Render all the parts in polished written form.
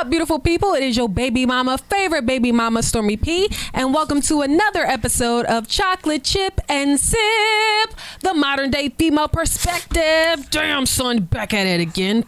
up, beautiful people? It is your baby mama, favorite baby mama, Stormy P, and welcome to another episode of Chocolate Chip and Sip, the modern day female perspective. Damn, son, back at it again.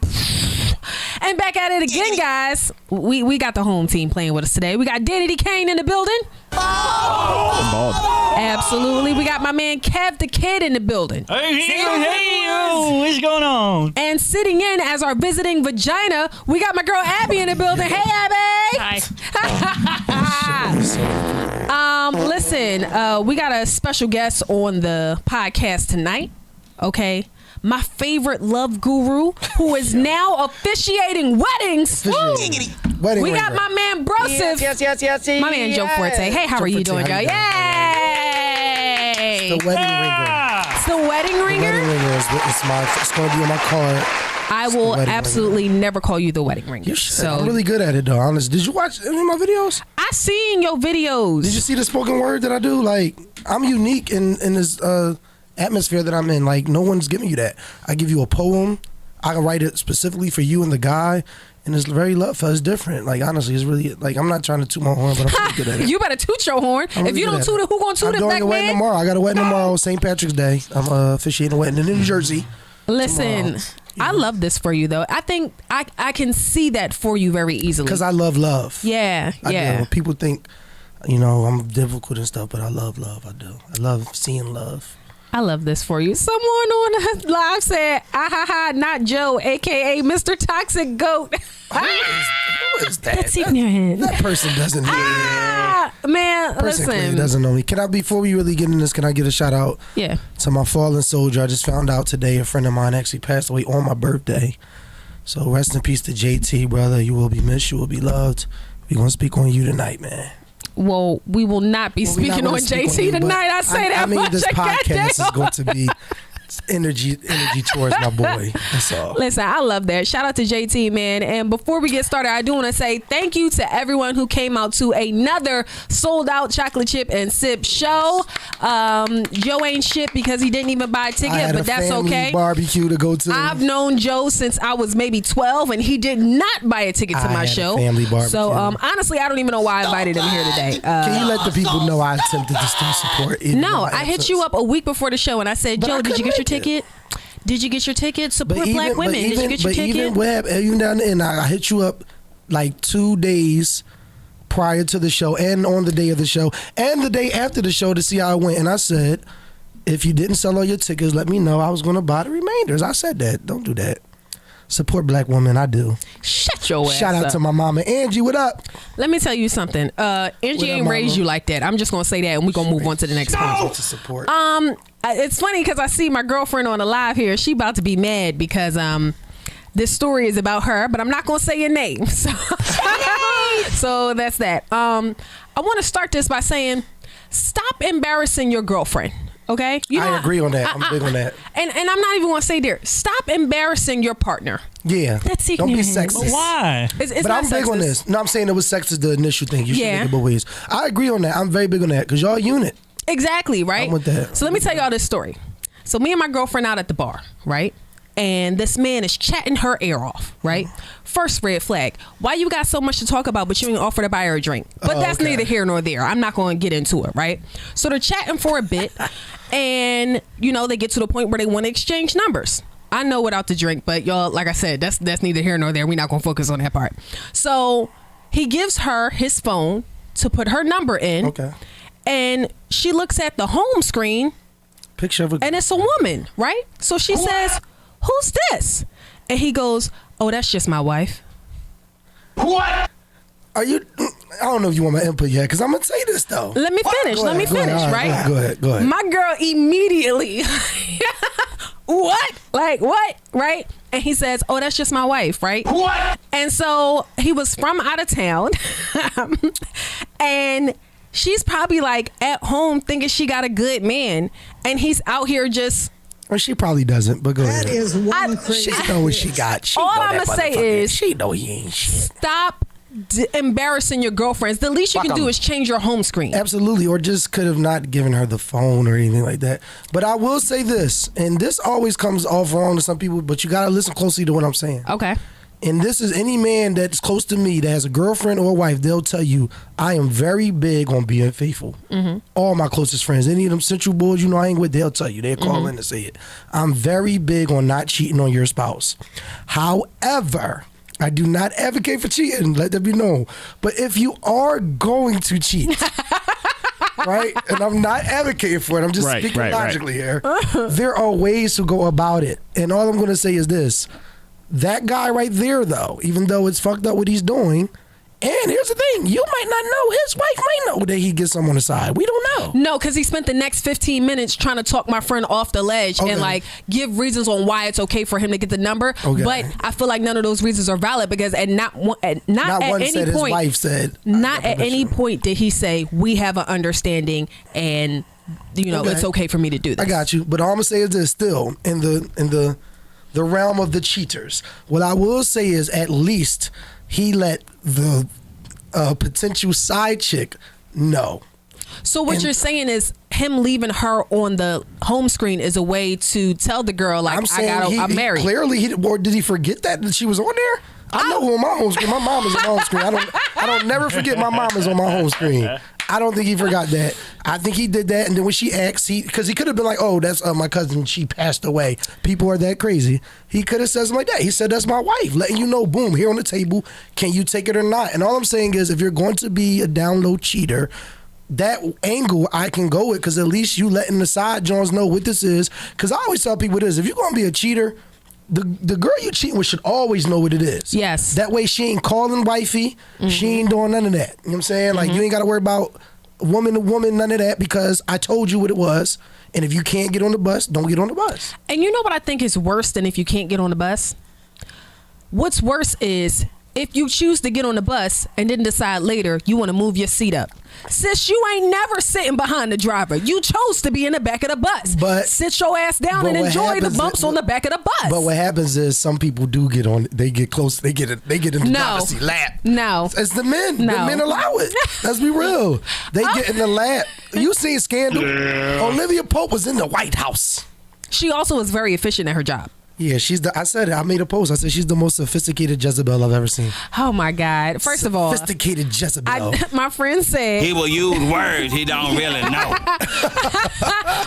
And back at it again, guys. We got the home team playing with us today. We got Danny D. Kane in the building. Oh. Absolutely. We got my man Kev the Kid in the building. Hey, what's going on? And sitting in as our visiting vagina, we got my girl Abby in the building. Hey, Abby. Hi. Listen, we got a special guest on the podcast tonight. Okay. My favorite love guru who is now officiating weddings. Wedding we got ringer. my man Broseph. Yes. My man Joe Forte. Hey, how are you doing, Joe? Yay! The wedding ringer. It's the wedding The ringer. wedding ringer is it's going to be on my card. I will absolutely never call you the wedding ringer. You should. So I'm really good at it, though. Honest. Did you watch any of my videos? I seen your videos. Did you see the spoken word that I do? Like, I'm unique in this atmosphere that I'm in. Like, no one's giving you that. I give you a poem. I can write it specifically for you and the guy. And it's very love. It's different. Like, honestly, it's really, like, I'm not trying to toot my horn, but I'm really good at it. You better toot your horn. I'm If you don't toot it, who gonna toot it, I'm black doing a wedding man? tomorrow. I got a wedding tomorrow, St. Patrick's Day. I'm officiating a wedding in New Jersey. Listen, tomorrow. I love this for you, though. I think I can see that for you very easily. Because I love love. Yeah. I do. When people think, I'm difficult and stuff, but I love love. I do. I love seeing love. I love this for you. Someone on the live said, not Joe, a.k.a. Mr. Toxic Goat. Who is that? That's ignorant. That person doesn't know me. Man, Person clearly listen. doesn't know me. Before we really get in this, can I give a shout out Yeah. to my fallen soldier? I just found out today a friend of mine actually passed away on my birthday. So rest in peace to JT, brother. You will be missed. You will be loved. We're going to speak on you tonight, man. Well, we will not be speaking on JT tonight. I say that much. This podcast is going to be energy towards my boy. That's all. Listen, I love that. Shout out to JT, man. And before we get started, I do want to say thank you to everyone who came out to another sold out Chocolate Chip and Sip show. Joe ain't shit because he didn't even buy a ticket, but that's okay. Barbecue to go to. I've known Joe since I was maybe 12, and he did not buy a ticket to my show. Family barbecue. So honestly, I don't even know why I invited him here today. Can you let the people know I attempted to still support? No, I hit you up a week before the show, and I said, Joe, did you get your ticket? Did you get your ticket? Support black women. Did you get your ticket? Even down there, and I hit you up like 2 days prior to the show, and on the day of the show, and the day after the show to see how it went. And I said, if you didn't sell all your tickets, let me know. I was going to buy the remainders. I said that. Don't do that. Support black women. I do. Shut your ass Shout out up. to my mama Angie. What up? Let me tell you something. Angie ain't raised you like that. I'm just gonna say that, and we're gonna move on to the next person. To support. It's funny because I see my girlfriend on the live here. She about to be mad because this story is about her, but I'm not gonna say your name. So that's that. I want to start this by saying, stop embarrassing your girlfriend. Okay, I agree on that. I'm big on that. And I'm not even gonna say there. Stop embarrassing your partner. Yeah. That's Don't be ignorant. sexist. Why? It's But not I'm big on sexist. this. No, I'm saying it was sexist, the initial thing. You should Yeah. make it both ways. I agree on that. I'm very big on that because y'all a unit. Exactly, right? I'm with that. So let me tell y'all this story. So me and my girlfriend out at the bar, right? And this man is chatting her ear off, right? First red flag. Why you got so much to talk about, but you ain't offer to buy her a drink? But that's okay. neither here nor there. I'm not going to get into it, right? So they're chatting for a bit, and they get to the point where they want to exchange numbers. I know without the drink, but y'all, like I said, that's neither here nor there. We're not going to focus on that part. So he gives her his phone to put her number in. Okay. And she looks at the home screen, Picture of a. and it's a woman, right? So she says, "Who's this?" And he goes, "Oh, that's just my wife." What? Are you? I don't know if you want my input yet, because I'm gonna say this though. Let me finish. Go ahead, Right? Go ahead. My girl immediately, what? Like what? Right? And he says, "Oh, that's just my wife, right?" What? And so he was from out of town, and she's probably like at home thinking she got a good man, and he's out here just. Or she probably doesn't, but go ahead. That is one crazy. She know what she got. She All know I'ma that say motherfucker. is- she know he ain't shit. Stop embarrassing your girlfriends. The least you can do is change your home screen. Absolutely, or just could have not given her the phone or anything like that. But I will say this, and this always comes off wrong to some people, but you gotta listen closely to what I'm saying. Okay. and this is any man that's close to me that has a girlfriend or a wife, they'll tell you I am very big on being faithful. All my closest friends, any of them central boys I hang with, they'll tell you. They'll call in and say it. I'm very big on not cheating on your spouse. However, I do not advocate for cheating, let that be known. But if you are going to cheat, right, and I'm not advocating for it, I'm just speaking logically here, there are ways to go about it. And all I'm going to say is this. That guy right there, though, even though it's fucked up what he's doing, and here's the thing, you might not know, his wife might know that he gets some on the side. We don't know. No, because he spent the next 15 minutes trying to talk my friend off the ledge and like give reasons on why it's okay for him to get the number. But I feel like none of those reasons are valid because not at any point, his wife said, not at any point did he say we have an understanding and it's okay for me to do this. I got you, but all I'm gonna say is this: still in the realm of the cheaters, what I will say is at least he let the potential side chick know. So what you're saying is him leaving her on the home screen is a way to tell the girl, like, I'm married. Clearly, or did he forget that she was on there? I know who on my home screen. My mom is on my home screen. I don't never forget my mom is on my home screen. I don't think he forgot that. I think he did that, and then when she asked, because he could have been like, "Oh, that's my cousin. She passed away." People are that crazy. He could have said something like that. He said, "That's my wife," letting you know, boom, here on the table. Can you take it or not? And all I'm saying is, if you're going to be a down low cheater, that angle I can go with, because at least you letting the side Jones know what this is. Because I always tell people this: if you're going to be a cheater, the girl you cheating with should always know what it is. Yes. That way she ain't calling wifey. She ain't doing none of that. You know what I'm saying? Like, you ain't got to worry about woman to woman, none of that, because I told you what it was. And if you can't get on the bus, don't get on the bus. And you know what I think is worse than if you can't get on the bus? What's worse is if you choose to get on the bus and then decide later you want to move your seat up. Sis, you ain't never sitting behind the driver. You chose to be in the back of the bus. But sit your ass down and enjoy the bumps on the back of the bus. But what happens is some people do get on. They get close. They get in the driver's seat lap. No, it's the men. No. The men allow it. Let's be real. They get in the lap. You seen Scandal? Yeah. Olivia Pope was in the White House. She also was very efficient at her job. Yeah, I said it. I made a post. I said she's the most sophisticated Jezebel I've ever seen. Oh my God. First of all, sophisticated Jezebel. My friend said he will use words he don't really know.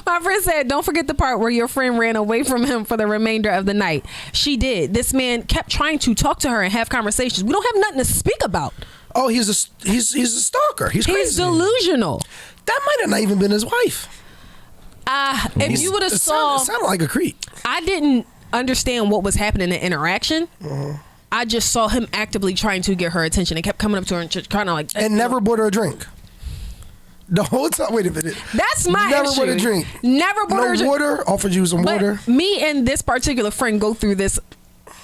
My friend said, don't forget the part where your friend ran away from him for the remainder of the night. She did. This man kept trying to talk to her and have conversations. We don't have nothing to speak about. Oh, he's a stalker. He's crazy. He's delusional. That might have not even been his wife. If you would have saw, it sounded like a creep. I didn't understand what was happening in the interaction. I just saw him actively trying to get her attention and kept coming up to her and just kind of like, and never bought her a drink. The whole time. Wait a minute. That's my never issue. Bought a drink. Never bought her a drink. Water. Offered you some water. Me and this particular friend go through this.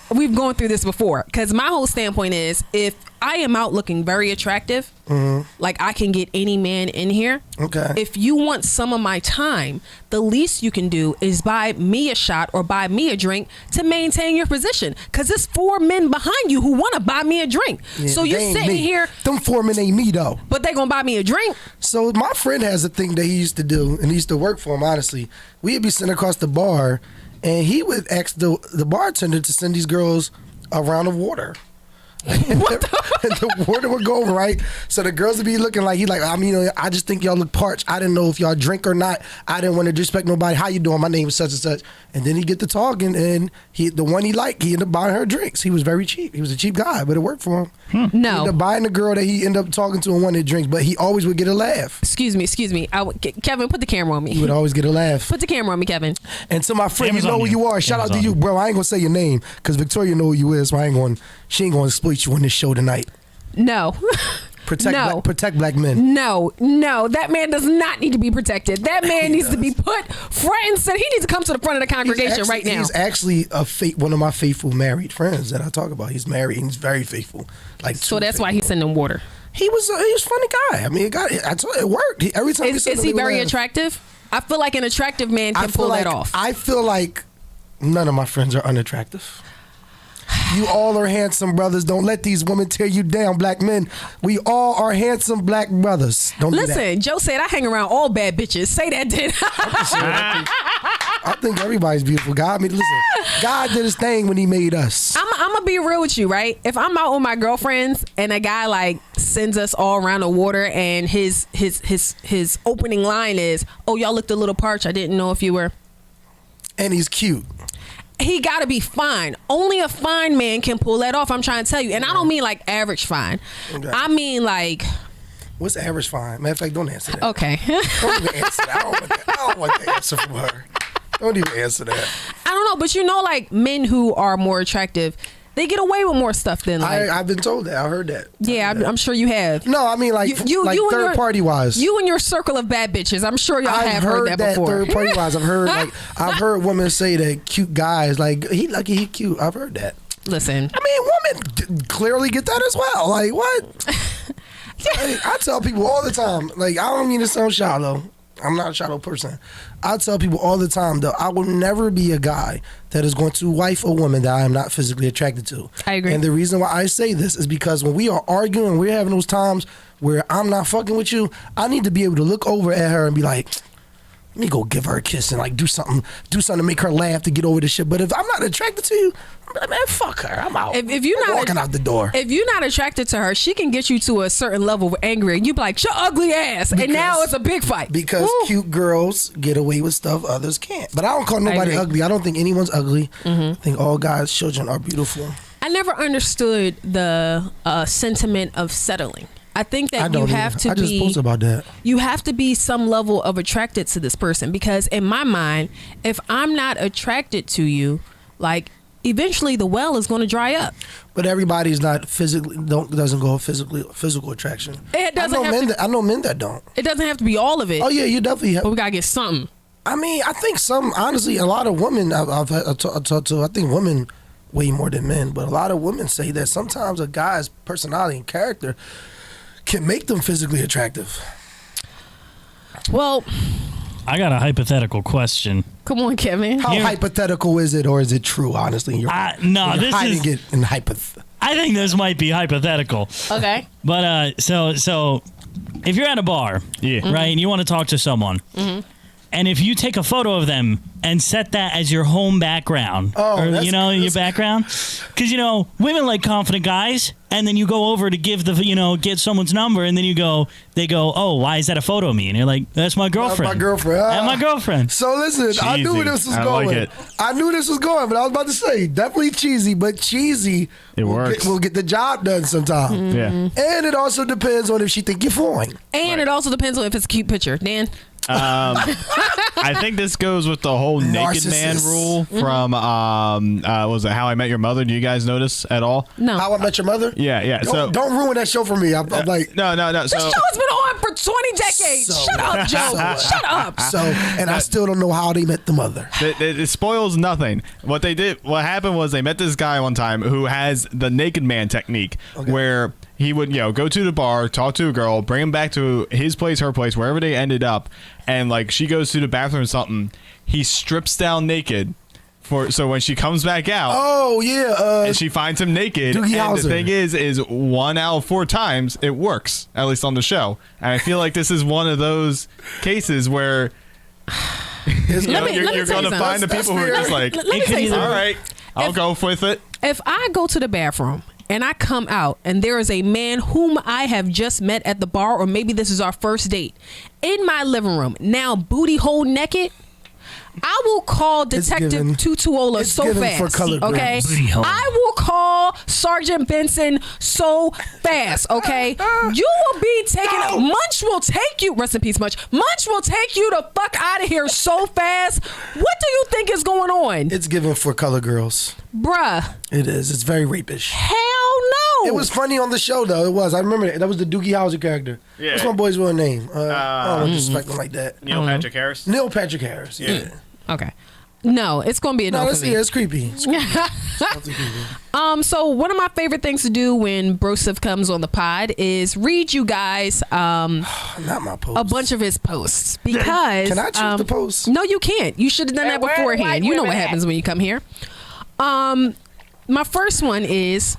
We've gone through this before, because my whole standpoint is, if I am out looking very attractive, like I can get any man in here. Okay. If you want some of my time, the least you can do is buy me a shot or buy me a drink to maintain your position. Because there's 4 men behind you who want to buy me a drink. Yeah, so you're sitting here. Them 4 men ain't me though. But they gonna buy me a drink. So my friend has a thing that he used to do, and he used to work for him. Honestly, we'd be sitting across the bar, and he would ask the bartender to send these girls a round of water. And the water would go over, right? So the girls would be looking like, I just think y'all look parched. I didn't know if y'all drink or not. I didn't want to disrespect nobody. How you doing? My name is such and such. And then he get to talking, and the one he liked, he ended up buying her drinks. He was very cheap. He was a cheap guy, but it worked for him. No. He ended up buying the girl that he ended up talking to and wanted drinks, but he always would get a laugh. Excuse me. Kevin, put the camera on me. He would always get a laugh. Put the camera on me, Kevin. And to my friend, you know who you are. Shout out to you, bro. I ain't gonna say your name because Victoria know who you is, so she ain't gonna exploit you on this show tonight. No. Protect black men. No, that man does not need to be protected. That man needs to be put front and center. He needs to come to the front of the congregation right now. He's actually one of my faithful married friends that I talk about. He's married and he's very faithful. So that's why he's sending water. He was a funny guy. I mean, it worked. Every time is he very attractive? I feel like an attractive man can pull that off. I feel like none of my friends are unattractive. You all are handsome brothers. Don't let these women tear you down, black men. We all are handsome black brothers. Don't do that. Listen, Joe said I hang around all bad bitches. Say that, did I think everybody's beautiful. God, listen. God did his thing when he made us. I'm I'm gonna be real with you, right? If I'm out with my girlfriends and a guy like sends us all around the water and his opening line is, "Oh, y'all looked a little parched. I didn't know if you were." And he's cute. He gotta be fine. Only a fine man can pull that off. I'm trying to tell you, and I don't mean like average fine. Okay. I mean like. What's average fine? Matter of fact, don't answer that. Okay. Don't even answer that. I don't want the answer from her. Don't even answer that. I don't know, but you know, like men who are more attractive, they get away with more stuff than like. I've been told that. I heard that. Yeah, I'm sure you have. No, I mean like you third party wise. You and your circle of bad bitches. I'm sure y'all have heard that before. Third party wise, I've heard women say that cute guys like he lucky he cute. I've heard that. Listen, I mean, women clearly get that as well. Like what? I tell people all the time, like, I don't mean to sound shallow. I'm not a shallow person. I tell people all the time, though, I will never be a guy that is going to wife a woman that I am not physically attracted to. I agree. And the reason why I say this is because when we are arguing, we're having those times where I'm not fucking with you, I need to be able to look over at her and be like, let me go give her a kiss and like do something to make her laugh to get over this shit. But if I'm not attracted to you, man, fuck her. I'm out. If you're not walking out the door. If you're not attracted to her, she can get you to a certain level of angry, and you be like, "Shut ugly ass," and now it's a big fight. Because cute girls get away with stuff others can't. But I don't call nobody ugly. I don't think anyone's ugly. I think all guys' children are beautiful. I never understood the sentiment of settling. I think that you have to be. I just posted about that. You have to be some level of attracted to this person, because in my mind, if I'm not attracted to you, like eventually the well is going to dry up. But everybody's not doesn't go physical attraction. It doesn't. I know men that don't. It doesn't have to be all of it. Oh yeah, you definitely have. But we gotta get something. I mean, I think honestly, a lot of women I've talked to. I think women way more than men, but a lot of women say that sometimes a guy's personality and character can make them physically attractive. Well, I got a hypothetical question. Come on, Kevin. How hypothetical is it, or is it true? Honestly, you're hiding it in I think this might be hypothetical. Okay. But so if you're at a bar, right, and you want to talk to someone, and if you take a photo of them and set that as your home background, your background, because women like confident guys, and then you go over to give get someone's number, and then they go, oh, why is that a photo of me? And you're like, that's my girlfriend. That's my girlfriend. That's my girlfriend. So listen, cheesy. I knew where this was going. Like it. I knew this was going, but I was about to say definitely cheesy, but cheesy. It works. Will get the job done sometime. Yeah. And it also depends on if she think you're foreign. And it also depends on if it's a cute picture. Dan? I think this goes with the whole naked man rule from was it How I Met Your Mother? Do you guys notice at all? No. How I Met Your Mother? Yeah. Don't ruin that show for me. I'm like, no. This show's been on for 20 decades. Shut up, Joe. Shut up. So, and I still don't know how they met the mother. It spoils nothing. What happened was they met this guy one time who has the naked man technique, where he would, go to the bar, talk to a girl, bring him back to his place, her place, wherever they ended up, and like she goes to the bathroom or something, he strips down naked so when she comes back out, and she finds him naked. Doogie and Howser. The thing is 1 out of 4 times it works, at least on the show. And I feel like this is one of those cases where you're going to find the people who are just like, all right, I'll go with it. If I go to the bathroom and I come out and there is a man whom I have just met at the bar, or maybe this is our first date, in my living room, now booty hole naked, I will call Detective Tutuola so fast. Okay, I will call Sergeant Benson so fast. Okay, you will be taken. Munch will take you. Rest in peace, Munch. Munch will take you the fuck out of here so fast. What do you think is going on? It's given for color girls. Bruh. It is. It's very rapish. Hell no. It was funny on the show, though. It was. I remember that. That was the Doogie Howser character. Yeah. What's my boy's real name? I don't disrespect him like that. Neil Patrick Harris. Neil Patrick Harris. Yeah. Okay. No, it's gonna be a no for me. It's creepy. It's creepy. So one of my favorite things to do when Broseph comes on the pod is read you guys not my post. a bunch of his posts, because can I choose the post? No, you can't. You should have done that beforehand. You know what happens when you come here. My first one is,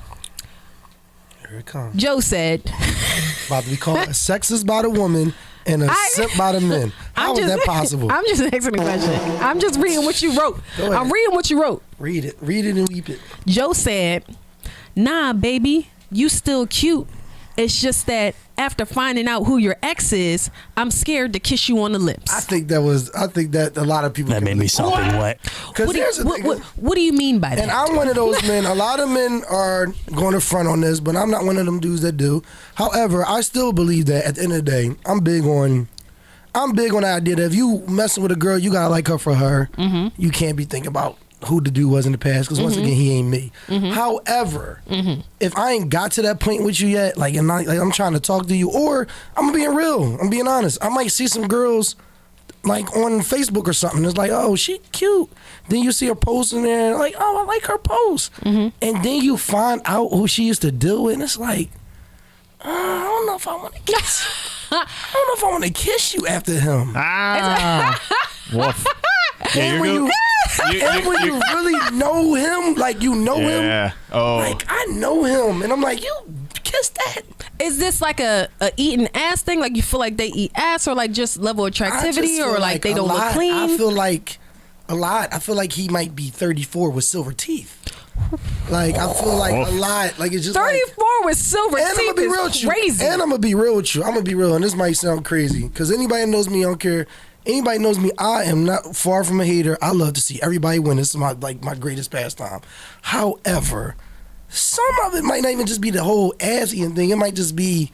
here it comes. Joe said, about to be called a sexist by the woman and a simp by the men. How is that possible? I'm just asking a question. I'm just reading what you wrote. I'm reading what you wrote. Read it and weep it. Joe said, "Nah, baby, you still cute. It's just that after finding out who your ex is, I'm scared to kiss you on the lips." I think that a lot of people That made me sopping wet. What do you mean by that? And I'm one of those men. A lot of men are going to front on this, but I'm not one of them dudes that do. However, I still believe that at the end of the day, I'm big on the idea that if you messing with a girl, you gotta like her for her. Mm-hmm. You can't be thinking about who the dude was in the past, because once again, he ain't me. Mm-hmm. However, if I ain't got to that point with you yet, like I'm trying to talk to you, or I'm being real, I'm being honest, I might see some girls like on Facebook or something. It's like, oh, she cute. Then you see her post in there, like, oh, I like her post. Mm-hmm. And then you find out who she used to deal with, and it's like, I don't know if I want to kiss. I don't know if I want to kiss you after him. Woof. And when you really know him, like you know him, like I know him, and I'm like, you kiss that. Is this like a eating ass thing? Like you feel like they eat ass, or like just level of attractivity, or like they don't look clean? I feel like a lot. I feel like he might be 34 with silver teeth. Like I feel like a lot. Like it's just 34 with silver teeth is crazy. And I'm gonna be real with you. I'm gonna be real, and this might sound crazy because anybody that knows me, I don't care. Anybody knows me, I am not far from a hater. I love to see everybody win. This is my greatest pastime. However, some of it might not even just be the whole ass eating thing. It might just be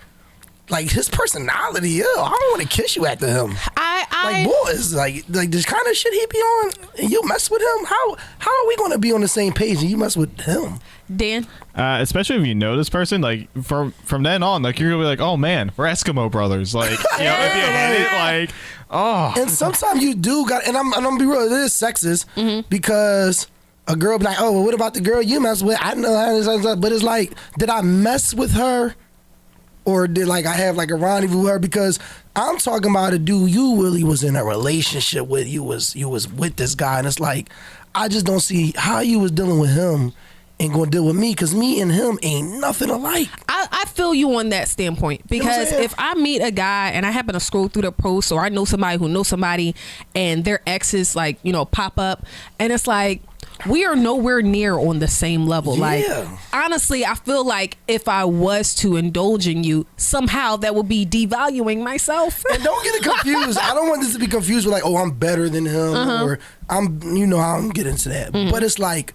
like his personality. Ew, I don't want to kiss you after him. Like boys, like this kind of shit he be on, and you mess with him. How are we gonna be on the same page and you mess with him? Dan, especially if you know this person, like from then on, like you're gonna be like, oh man, we're Eskimo brothers. Like, you know, if you hit it, like, oh. And sometimes you do got, and I'm gonna be real, it is sexist because a girl be like, oh, well, what about the girl you mess with? I know how, but it's like, did I mess with her? Or did like I have like a rendezvous with her? Because I'm talking about a dude you really was in a relationship with. You was with this guy, and it's like I just don't see how you was dealing with him and gonna deal with me, because me and him ain't nothing alike. I feel you on that standpoint, because if I meet a guy and I happen to scroll through their posts, or I know somebody who knows somebody and their exes like, you know, pop up, and it's like, we are nowhere near on the same level. Yeah. Like, honestly, I feel like if I was to indulge in you, somehow that would be devaluing myself. And don't get it confused. I don't want this to be confused with like, oh, I'm better than him, or I'm, you know, I don't get into that. But it's like,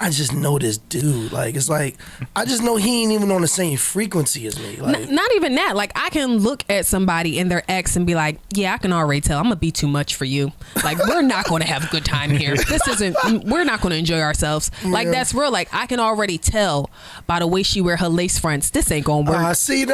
I just know this dude. Like, it's like, I just know he ain't even on the same frequency as me. Like, not even that. Like, I can look at somebody and their ex and be like, yeah, I can already tell I'm gonna be too much for you. Like, we're not gonna have a good time here. We're not gonna enjoy ourselves. Like, that's real. Like, I can already tell by the way she wear her lace fronts, this ain't gonna work. This ain't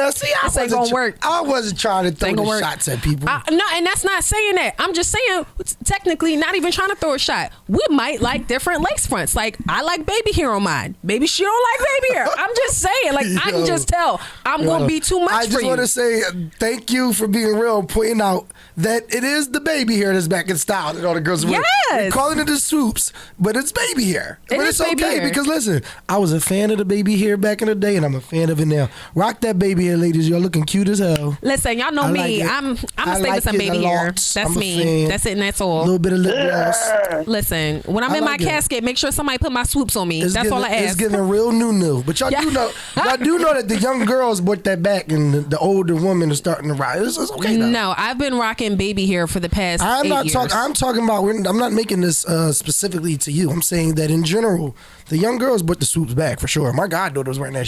gonna work. I wasn't trying to throw the shots at people. No, and that's not saying that. I'm just saying, technically, not even trying to throw a shot. We might like different lace fronts. Like, I like baby hair on mine. Maybe she don't like baby hair. I'm just saying, like, I can just tell I'm gonna be too much for you. I just want to say thank you for being real and pointing out that it is the baby hair that's back in style that all the girls wear. We're calling it the swoops, but it's baby hair. But it's okay because listen, I was a fan of the baby hair back in the day, and I'm a fan of it now. Rock that baby hair, ladies. Y'all looking cute as hell. Listen, y'all know me. I'm gonna stay with some baby hair. That's me. That's it, and that's all. A little bit of lip gloss. Listen, when I'm in my casket, make sure somebody put my swoops on me. That's all I ask. It's giving real new. But y'all do know that the young girls brought that back, and the older women are starting to ride. It's okay though. No, I've been rocking baby hair for the past 8 years. I'm talking about. I'm not making this specifically to you. I'm saying that in general, the young girls brought the swoops back for sure. My goddaughter's right now.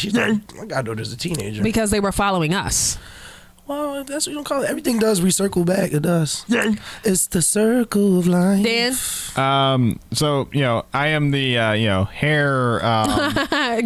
My goddaughter's a teenager because they were following us. Well, that's what you don't call it. Everything does recircle back. It does. Yeah. It's the circle of life. Dan? So, you know, I am the, hair...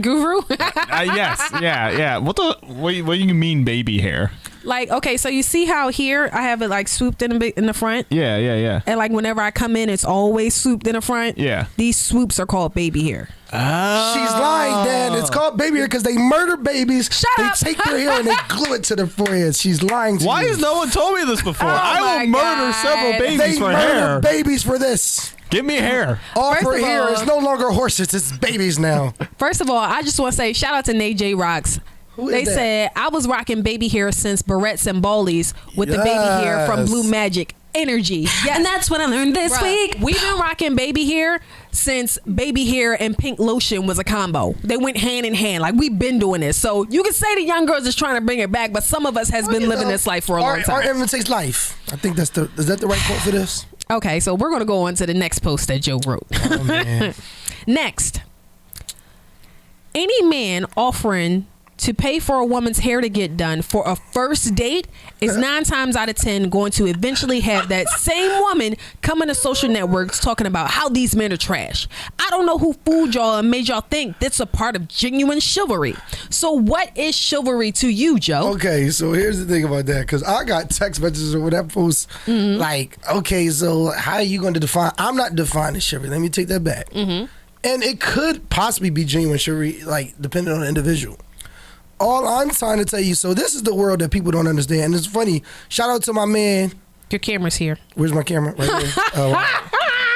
guru? Yes. Yeah. What do you mean baby hair? Like, okay, so you see how here I have it like swooped in the front? Yeah. And like whenever I come in, it's always swooped in the front? Yeah. These swoops are called baby hair. Oh. She's lying, Dan. It's called baby hair because they murder babies. Shut up. They take their hair and they glue it to their forehead. She's lying to you. Why has no one told me this before? I will murder several babies for hair. They murder babies for this. Give me hair. All for hair is no longer horses. It's babies now. First of all, I just want to say shout out to Nate J. Rocks. They said I was rocking baby hair since barrettes and ballies with the baby hair from Blue Magic Energy. Yes. And that's what I learned this week. We've been rocking baby hair since baby hair and pink lotion was a combo. They went hand in hand. Like, we've been doing this. So you can say the young girls is trying to bring it back, but some of us has been living this life for a long time. Art imitates life. I think is that the right quote for this? Okay, so we're going to go on to the next post that Joe wrote. Oh, man. Next. Any man offering to pay for a woman's hair to get done for a first date is 9 times out of 10 going to eventually have that same woman coming to social networks talking about how these men are trash. I don't know who fooled y'all and made y'all think that's a part of genuine chivalry. So what is chivalry to you, Joe? Okay, so here's the thing about that, because I got text messages or whatever posts like, okay, so how are you going to define? I'm not defining chivalry. Let me take that back. And it could possibly be genuine chivalry, like, depending on the individual. All I'm trying to tell you, so this is the world that people don't understand. And it's funny. Shout out to my man. Your camera's here. Where's my camera? Right here. Oh, wow.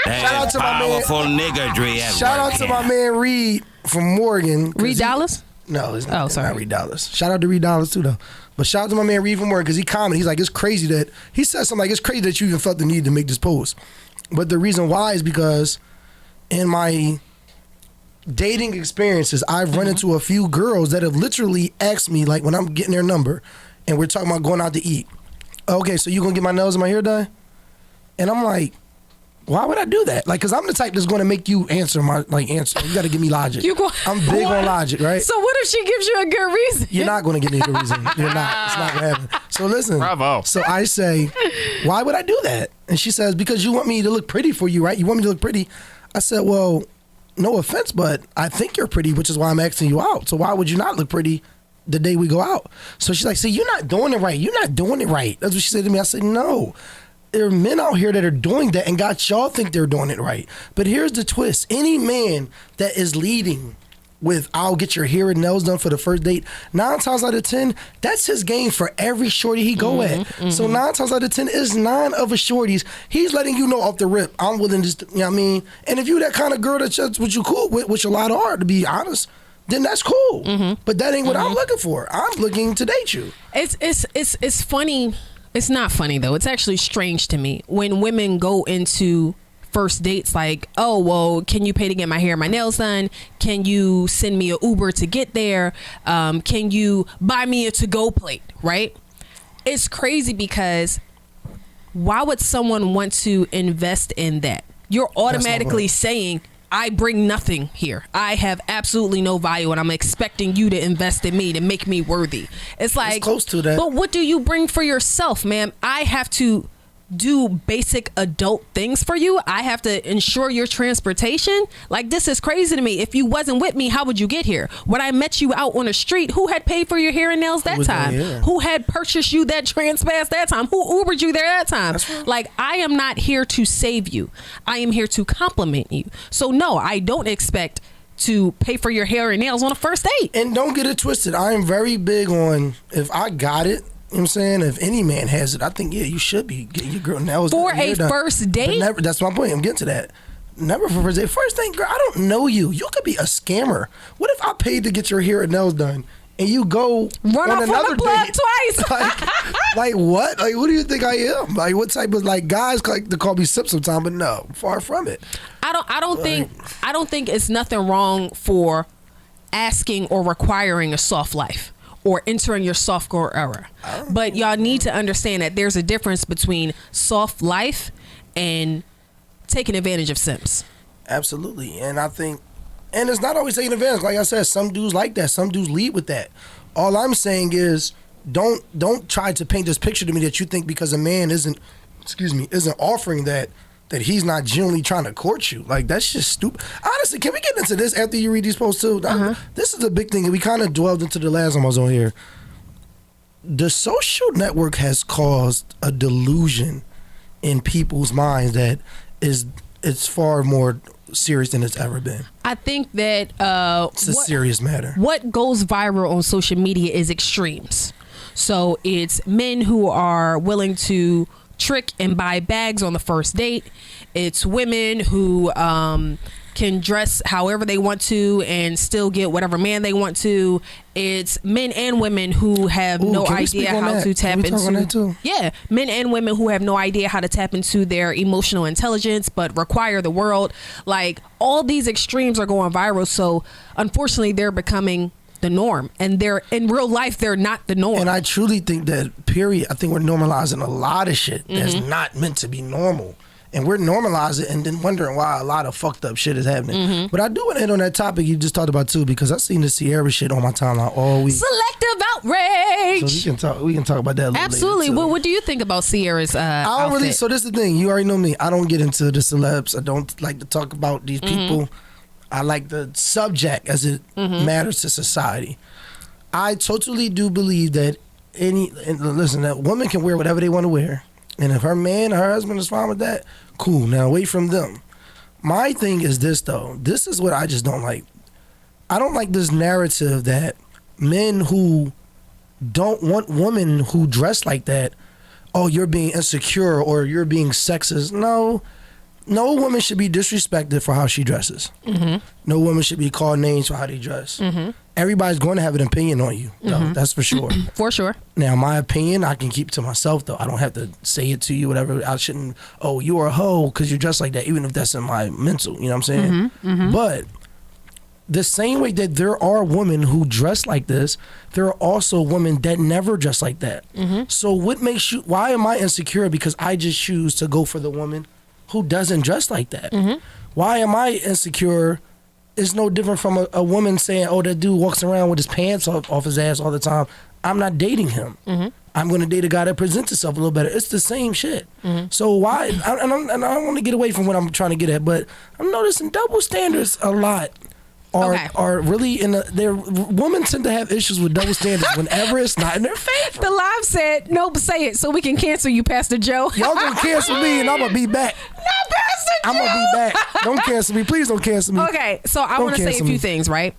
Shout out to my man. Powerful niggardry at Shout out work to here. my man Reed from Morgan. Reed Dallas? No, it's not, Oh, sorry. not Reed Dallas. Shout out to Reed Dallas too, though. But shout out to my man Reed from Morgan, because he commented. He's like, it's crazy that he said something like, it's crazy that you even felt the need to make this post. But the reason why is because in my dating experiences, I've run into a few girls that have literally asked me, like, when I'm getting their number and we're talking about going out to eat, okay, so you gonna get my nails and my hair done? And I'm like, why would I do that? Like, because I'm the type that's going to make you answer my, like, answer. You got to give me logic. I'm big on logic, right? So what if she gives you a good reason? You're not going to get me a good reason. You're not. It's not going to happen. So listen. Bravo. So I say, why would I do that? And she says, because you want me to look pretty for you, right? You want me to look pretty. I said, well, no offense, but I think you're pretty, which is why I'm asking you out. So why would you not look pretty the day we go out? So she's like, see, you're not doing it right. You're not doing it right. That's what she said to me. I said, no. There are men out here that are doing that and got y'all think they're doing it right. But here's the twist. Any man that is leading with, I'll get your hair and nails done for the first date, 9 times out of 10, that's his game for every shorty he go at. So 9 times out of 10 is 9 of his shorties. He's letting you know off the rip, I'm willing to, you know what I mean? And if you that kind of girl that's what you cool with, which a lot are, to be honest, then that's cool. But that ain't what I'm looking for. I'm looking to date you. It's funny. It's not funny, though. It's actually strange to me when women go into first dates like, oh, well, can you pay to get my hair and my nails done? Can you send me an Uber to get there? Can you buy me a to-go plate, right? It's crazy because why would someone want to invest in that? You're automatically saying, I bring nothing here. I have absolutely no value, and I'm expecting you to invest in me to make me worthy. It's like, It's close to that. But what do you bring for yourself, ma'am? I have to do basic adult things for you. I have to ensure your transportation. Like, this is crazy to me. If you wasn't with me, how would you get here? When I met you out on the street, who had paid for your hair and nails that time? Who had purchased you that Transpass that time? Who Ubered you there that time? Like, I am not here to save you. I am here to compliment you. So no, I don't expect to pay for your hair and nails on a first date. And don't get it twisted. I am very big on, if I got it, you know what I'm saying? If any man has it, I think, yeah, you should be getting your girl nails For done, a done. first date? But never, that's my point. I'm getting to that. Never for first date. First thing, girl, I don't know you. You could be a scammer. What if I paid to get your hair and nails done and you go Run on off another on the plug date? twice. Like what? Like, what do you think I am? Like, what type of, like, guys like to call me Sip sometime, but no, far from it. I don't think it's nothing wrong for asking or requiring a soft life or entering your softcore era. But y'all need to understand that there's a difference between soft life and taking advantage of simps. Absolutely. And I think, and it's not always taking advantage. Like I said, some dudes like that. Some dudes lead with that. All I'm saying is, don't try to paint this picture to me that you think because a man isn't offering that he's not genuinely trying to court you. Like, that's just stupid. Honestly, can we get into this after you read these posts too? This is a big thing, and we kind of dwelled into the last time I was on here. The social network has caused a delusion in people's minds that it's far more serious than it's ever been. I think that It's a serious matter. What goes viral on social media is extremes. So it's men who are willing to trick and buy bags on the first date. It's women who can dress however they want to and still get whatever man they want to. It's men and women who have no idea how to tap into. Yeah, men and women who have no idea how to tap into their emotional intelligence, but require the world. Like, all these extremes are going viral. So unfortunately, they're becoming the norm, and they're in real life, they're not the norm. And I truly think that, period, I think we're normalizing a lot of shit that's not meant to be normal. And we're normalizing it and then wondering why a lot of fucked up shit is happening. But I do want to hit on that topic you just talked about too, because I've seen the Sierra shit on my timeline all week. Selective outrage. So we can talk about that a little Absolutely. later, What do you think about Sierra's outfit? So this is the thing. You already know me. I don't get into the celebs. I don't like to talk about these people. I like the subject as it matters to society. I totally do believe that that women can wear whatever they want to wear. And if her man or her husband is fine with that, cool. Now, away from them. My thing is this, though. This is what I just don't like. I don't like this narrative that men who don't want women who dress like that, oh, you're being insecure or you're being sexist. No woman should be disrespected for how she dresses. No woman should be called names for how they dress. Everybody's going to have an opinion on you, though. That's for sure. For sure. Now, my opinion, I can keep to myself, though. I don't have to say it to you, whatever. I shouldn't, oh, you're a hoe because you're dressed like that, even if that's in my mental, you know what I'm saying? But the same way that there are women who dress like this, there are also women that never dress like that. So what makes you, why am I insecure because I just choose to go for the woman who doesn't dress like that? Why am I insecure? It's no different from a woman saying, oh, that dude walks around with his pants off his ass all the time. I'm not dating him. I'm going to date a guy that presents himself a little better. It's the same shit. So why, and I don't want to get away from what I'm trying to get at, but I'm noticing double standards a lot are really women tend to have issues with double standards whenever it's not in their favor. The live said, nope, say it so we can cancel you, Pastor Joe. Y'all gonna cancel me and I'm gonna be back. No, Pastor Joe. I'm gonna be back. Don't cancel me. Please don't cancel me. Okay, so I want to say a few things, right?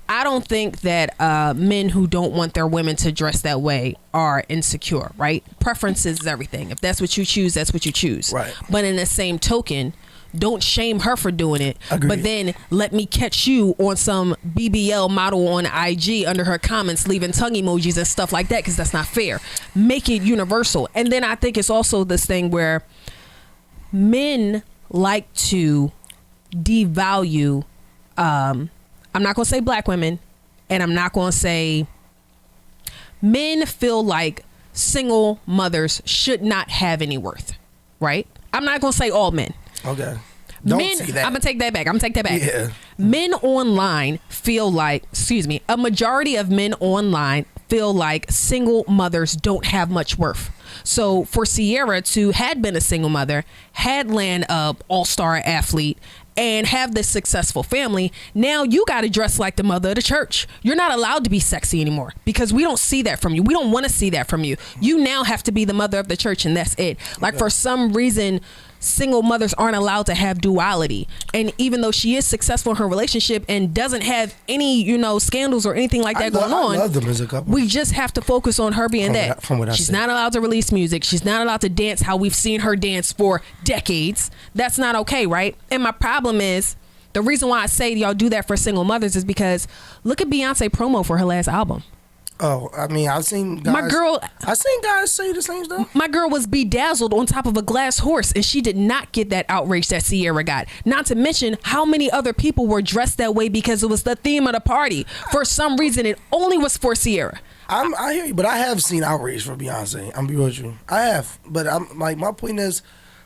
I don't think that men who don't want their women to dress that way are insecure, right? Preferences is everything. If that's what you choose, that's what you choose. Right. But in the same token, don't shame her for doing it. Agreed. But then let me catch you on some BBL model on IG under her comments, leaving tongue emojis and stuff like that, because that's not fair. Make it universal. And then I think it's also this thing where men like to devalue, I'm not going to say black women, and I'm not going to say, men feel like single mothers should not have any worth, right? I'm not going to say all men. Okay. Don't say that. I'm going to take that back. Yeah. Men online feel like, a majority of men online feel like single mothers don't have much worth. So for Sierra to had been a single mother, had land a all-star athlete, and have this successful family, now you got to dress like the mother of the church. You're not allowed to be sexy anymore because we don't see that from you. We don't want to see that from you. You now have to be the mother of the church, and that's it. Like, for some reason, single mothers aren't allowed to have duality. And even though she is successful in her relationship and doesn't have any, scandals or anything like that going on, I love them as a couple. we just have to focus on her being From what I She's see. not allowed to release music. She's not allowed to dance how we've seen her dance for decades. That's not okay, right? And my problem is, the reason why I say y'all do that for single mothers is because look at Beyonce promo for her last album. Oh, I mean, I've seen guys. I've seen guys say the same stuff. My girl was bedazzled on top of a glass horse, and she did not get that outrage that Sierra got. Not to mention how many other people were dressed that way because it was the theme of the party. For some reason, it only was for Sierra. I hear you, but I have seen outrage for Beyonce. I'm be real with you. I have, but I'm like, my point is,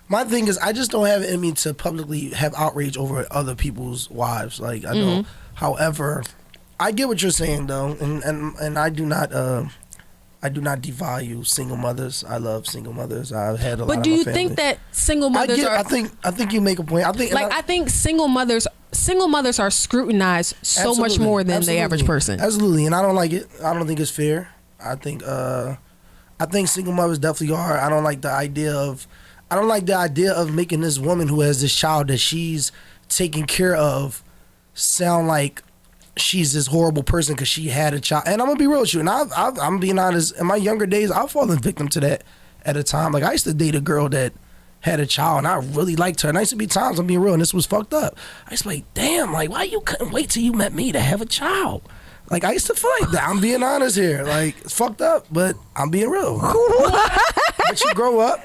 my thing is, I just don't have it in me to publicly have outrage over other people's wives. Like, I know. However, I get what you're saying though, and I do not devalue single mothers. I love single mothers. I've had a lot of my family. But do you think that single mothers I think you make a point. I think single mothers are scrutinized so much more than the average person. Absolutely, and I don't like it. I don't think it's fair. I think single mothers definitely are. I don't like the idea of making this woman who has this child that she's taking care of sound like she's this horrible person because she had a child. And I'm gonna be real with you, and I'm being honest. In my younger days, I've fallen victim to that at a time. Like, I used to date a girl that had a child and I really liked her. And I used to be times, I'm being real, and this was fucked up. I used to be like, damn, like, why you couldn't wait till you met me to have a child? Like, I used to feel like that. I'm being honest here. Like, it's fucked up, but I'm being real. But you grow up,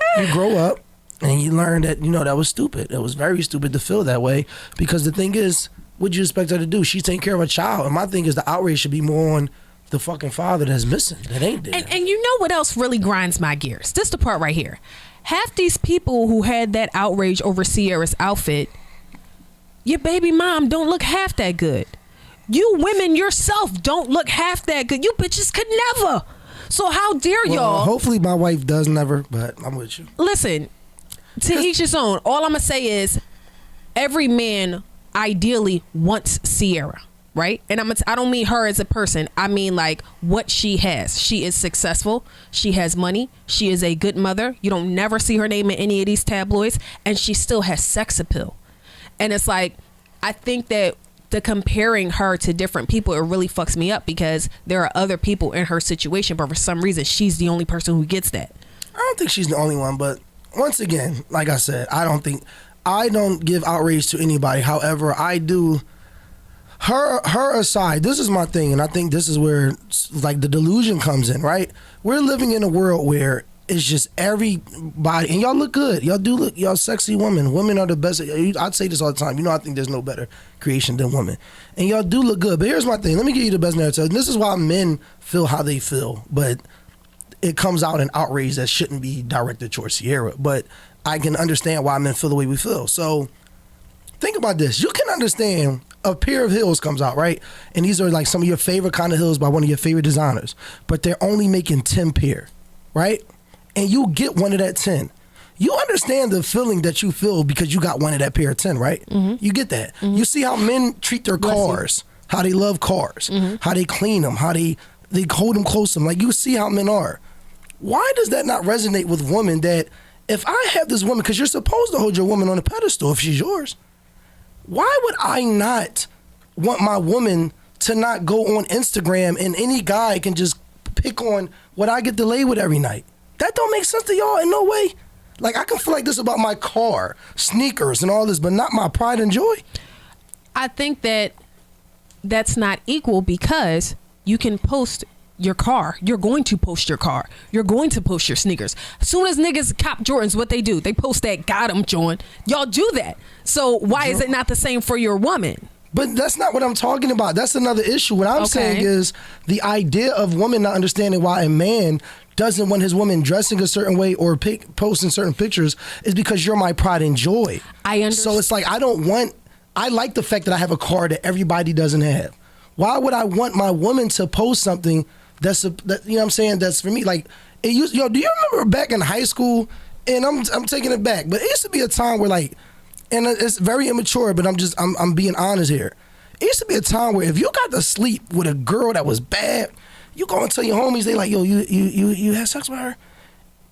and you learn that, that was stupid. It was very stupid to feel that way, because the thing is, what do you expect her to do? She's taking care of a child. And my thing is, the outrage should be more on the fucking father that's missing, that ain't there. And you know what else really grinds my gears? This the part right here. Half these people who had that outrage over Sierra's outfit, your baby mom don't look half that good. You women yourself don't look half that good. You bitches could never. So how dare y'all? Hopefully my wife does never, but I'm with you. Listen, to each his own. All I'm going to say is every man ideally wants Sierra, right? And I don't mean her as a person. I mean like what she has. She is successful. She has money. She is a good mother. You don't never see her name in any of these tabloids. And she still has sex appeal. And it's like, I think that the comparing her to different people, it really fucks me up, because there are other people in her situation, but for some reason she's the only person who gets that. I don't think she's the only one, but once again, like I said, I don't give outrage to anybody. However, I do her aside. This is my thing, and I think this is where like the delusion comes in, right? We're living in a world where it's just everybody, and y'all look good. Y'all do look, y'all sexy women. Women are the best. I'd say this all the time. I think there's no better creation than women. And y'all do look good. But here's my thing. Let me give you the best narrative. And this is why men feel how they feel. But it comes out in outrage that shouldn't be directed towards Sierra. But I can understand why men feel the way we feel. So think about this. You can understand a pair of heels comes out, right? And these are like some of your favorite kind of heels by one of your favorite designers. But they're only making 10 pair, right? And you get one of that 10. You understand the feeling that you feel because you got one of that pair of 10, right? Mm-hmm. You get that. Mm-hmm. You see how men treat their cars, how they love cars, how they clean them, how they hold them close to them. Like, you see how men are. Why does that not resonate with women, that if I have this woman, because you're supposed to hold your woman on a pedestal if she's yours, why would I not want my woman to not go on Instagram and any guy can just pick on what I get to lay with every night? That don't make sense to y'all in no way. Like, I can feel like this about my car, sneakers, and all this, but not my pride and joy. I think that that's not equal, because you can post your car. You're going to post your car. You're going to post your sneakers. As soon as niggas cop Jordans, what they do? They post that got 'em joint. Y'all do that. So why is it not the same for your woman? But that's not what I'm talking about. That's another issue. What I'm saying is the idea of women not understanding why a man doesn't want his woman dressing a certain way or posting certain pictures is because you're my pride and joy. I understand. So it's like, I like the fact that I have a car that everybody doesn't have. Why would I want my woman to post something that, you know what I'm saying, that's for me? Like, do you remember back in high school, and I'm taking it back, but it used to be a time where, like, and it's very immature, but I'm being honest here. It used to be a time where if you got to sleep with a girl that was bad, you go and tell your homies, they like, yo, you had sex with her?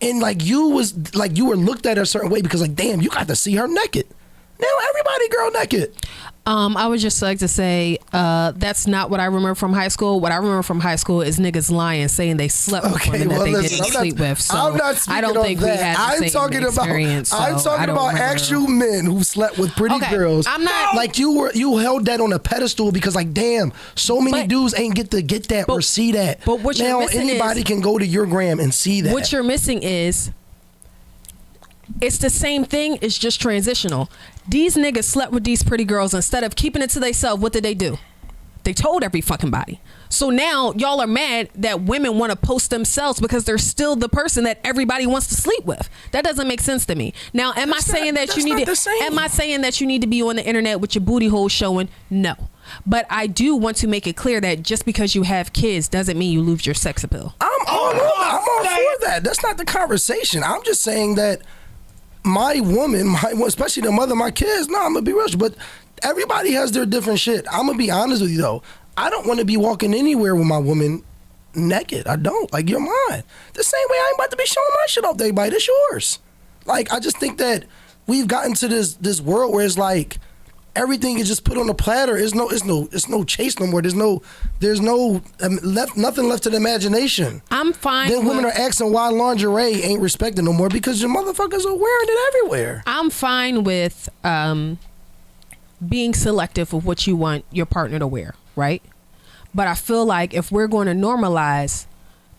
And like, you were looked at a certain way because, like, damn, you got to see her naked. Now everybody girl naked. I would just like to say that's not what I remember from high school. What I remember from high school is niggas lying, saying they slept with women that they didn't sleep with. So I'm not speaking I don't think that. we had the same experience. I'm talking about actual men who slept with pretty girls. I'm not like you held that on a pedestal because, like, damn, so many dudes ain't get to get that or see that. But what now you're missing anybody can go to your gram and see that. What you're missing is, it's the same thing. It's just transitional. These niggas slept with these pretty girls. Instead of keeping it to themselves, what did they do? They told every fucking body. So now y'all are mad that women want to post themselves because they're still the person that everybody wants to sleep with. That doesn't make sense to me. Now, am I saying that you need to be on the internet with your booty hole showing? No. But I do want to make it clear that just because you have kids doesn't mean you lose your sex appeal. I'm all for that. That's not the conversation. I'm just saying that my woman, especially the mother of my kids, no, I'm gonna be real, but everybody has their different shit. I'm gonna be honest with you though. I don't want to be walking anywhere with my woman naked. I don't. Like, you're mine. The same way I ain't about to be showing my shit off to everybody. That's yours. Like, I just think that we've gotten to this world where it's like, everything is just put on a platter. It's no chase no more. There's no nothing left to the imagination. I'm fine. Then women are asking why lingerie ain't respected no more because your motherfuckers are wearing it everywhere. I'm fine with being selective of what you want your partner to wear, right? But I feel like if we're going to normalize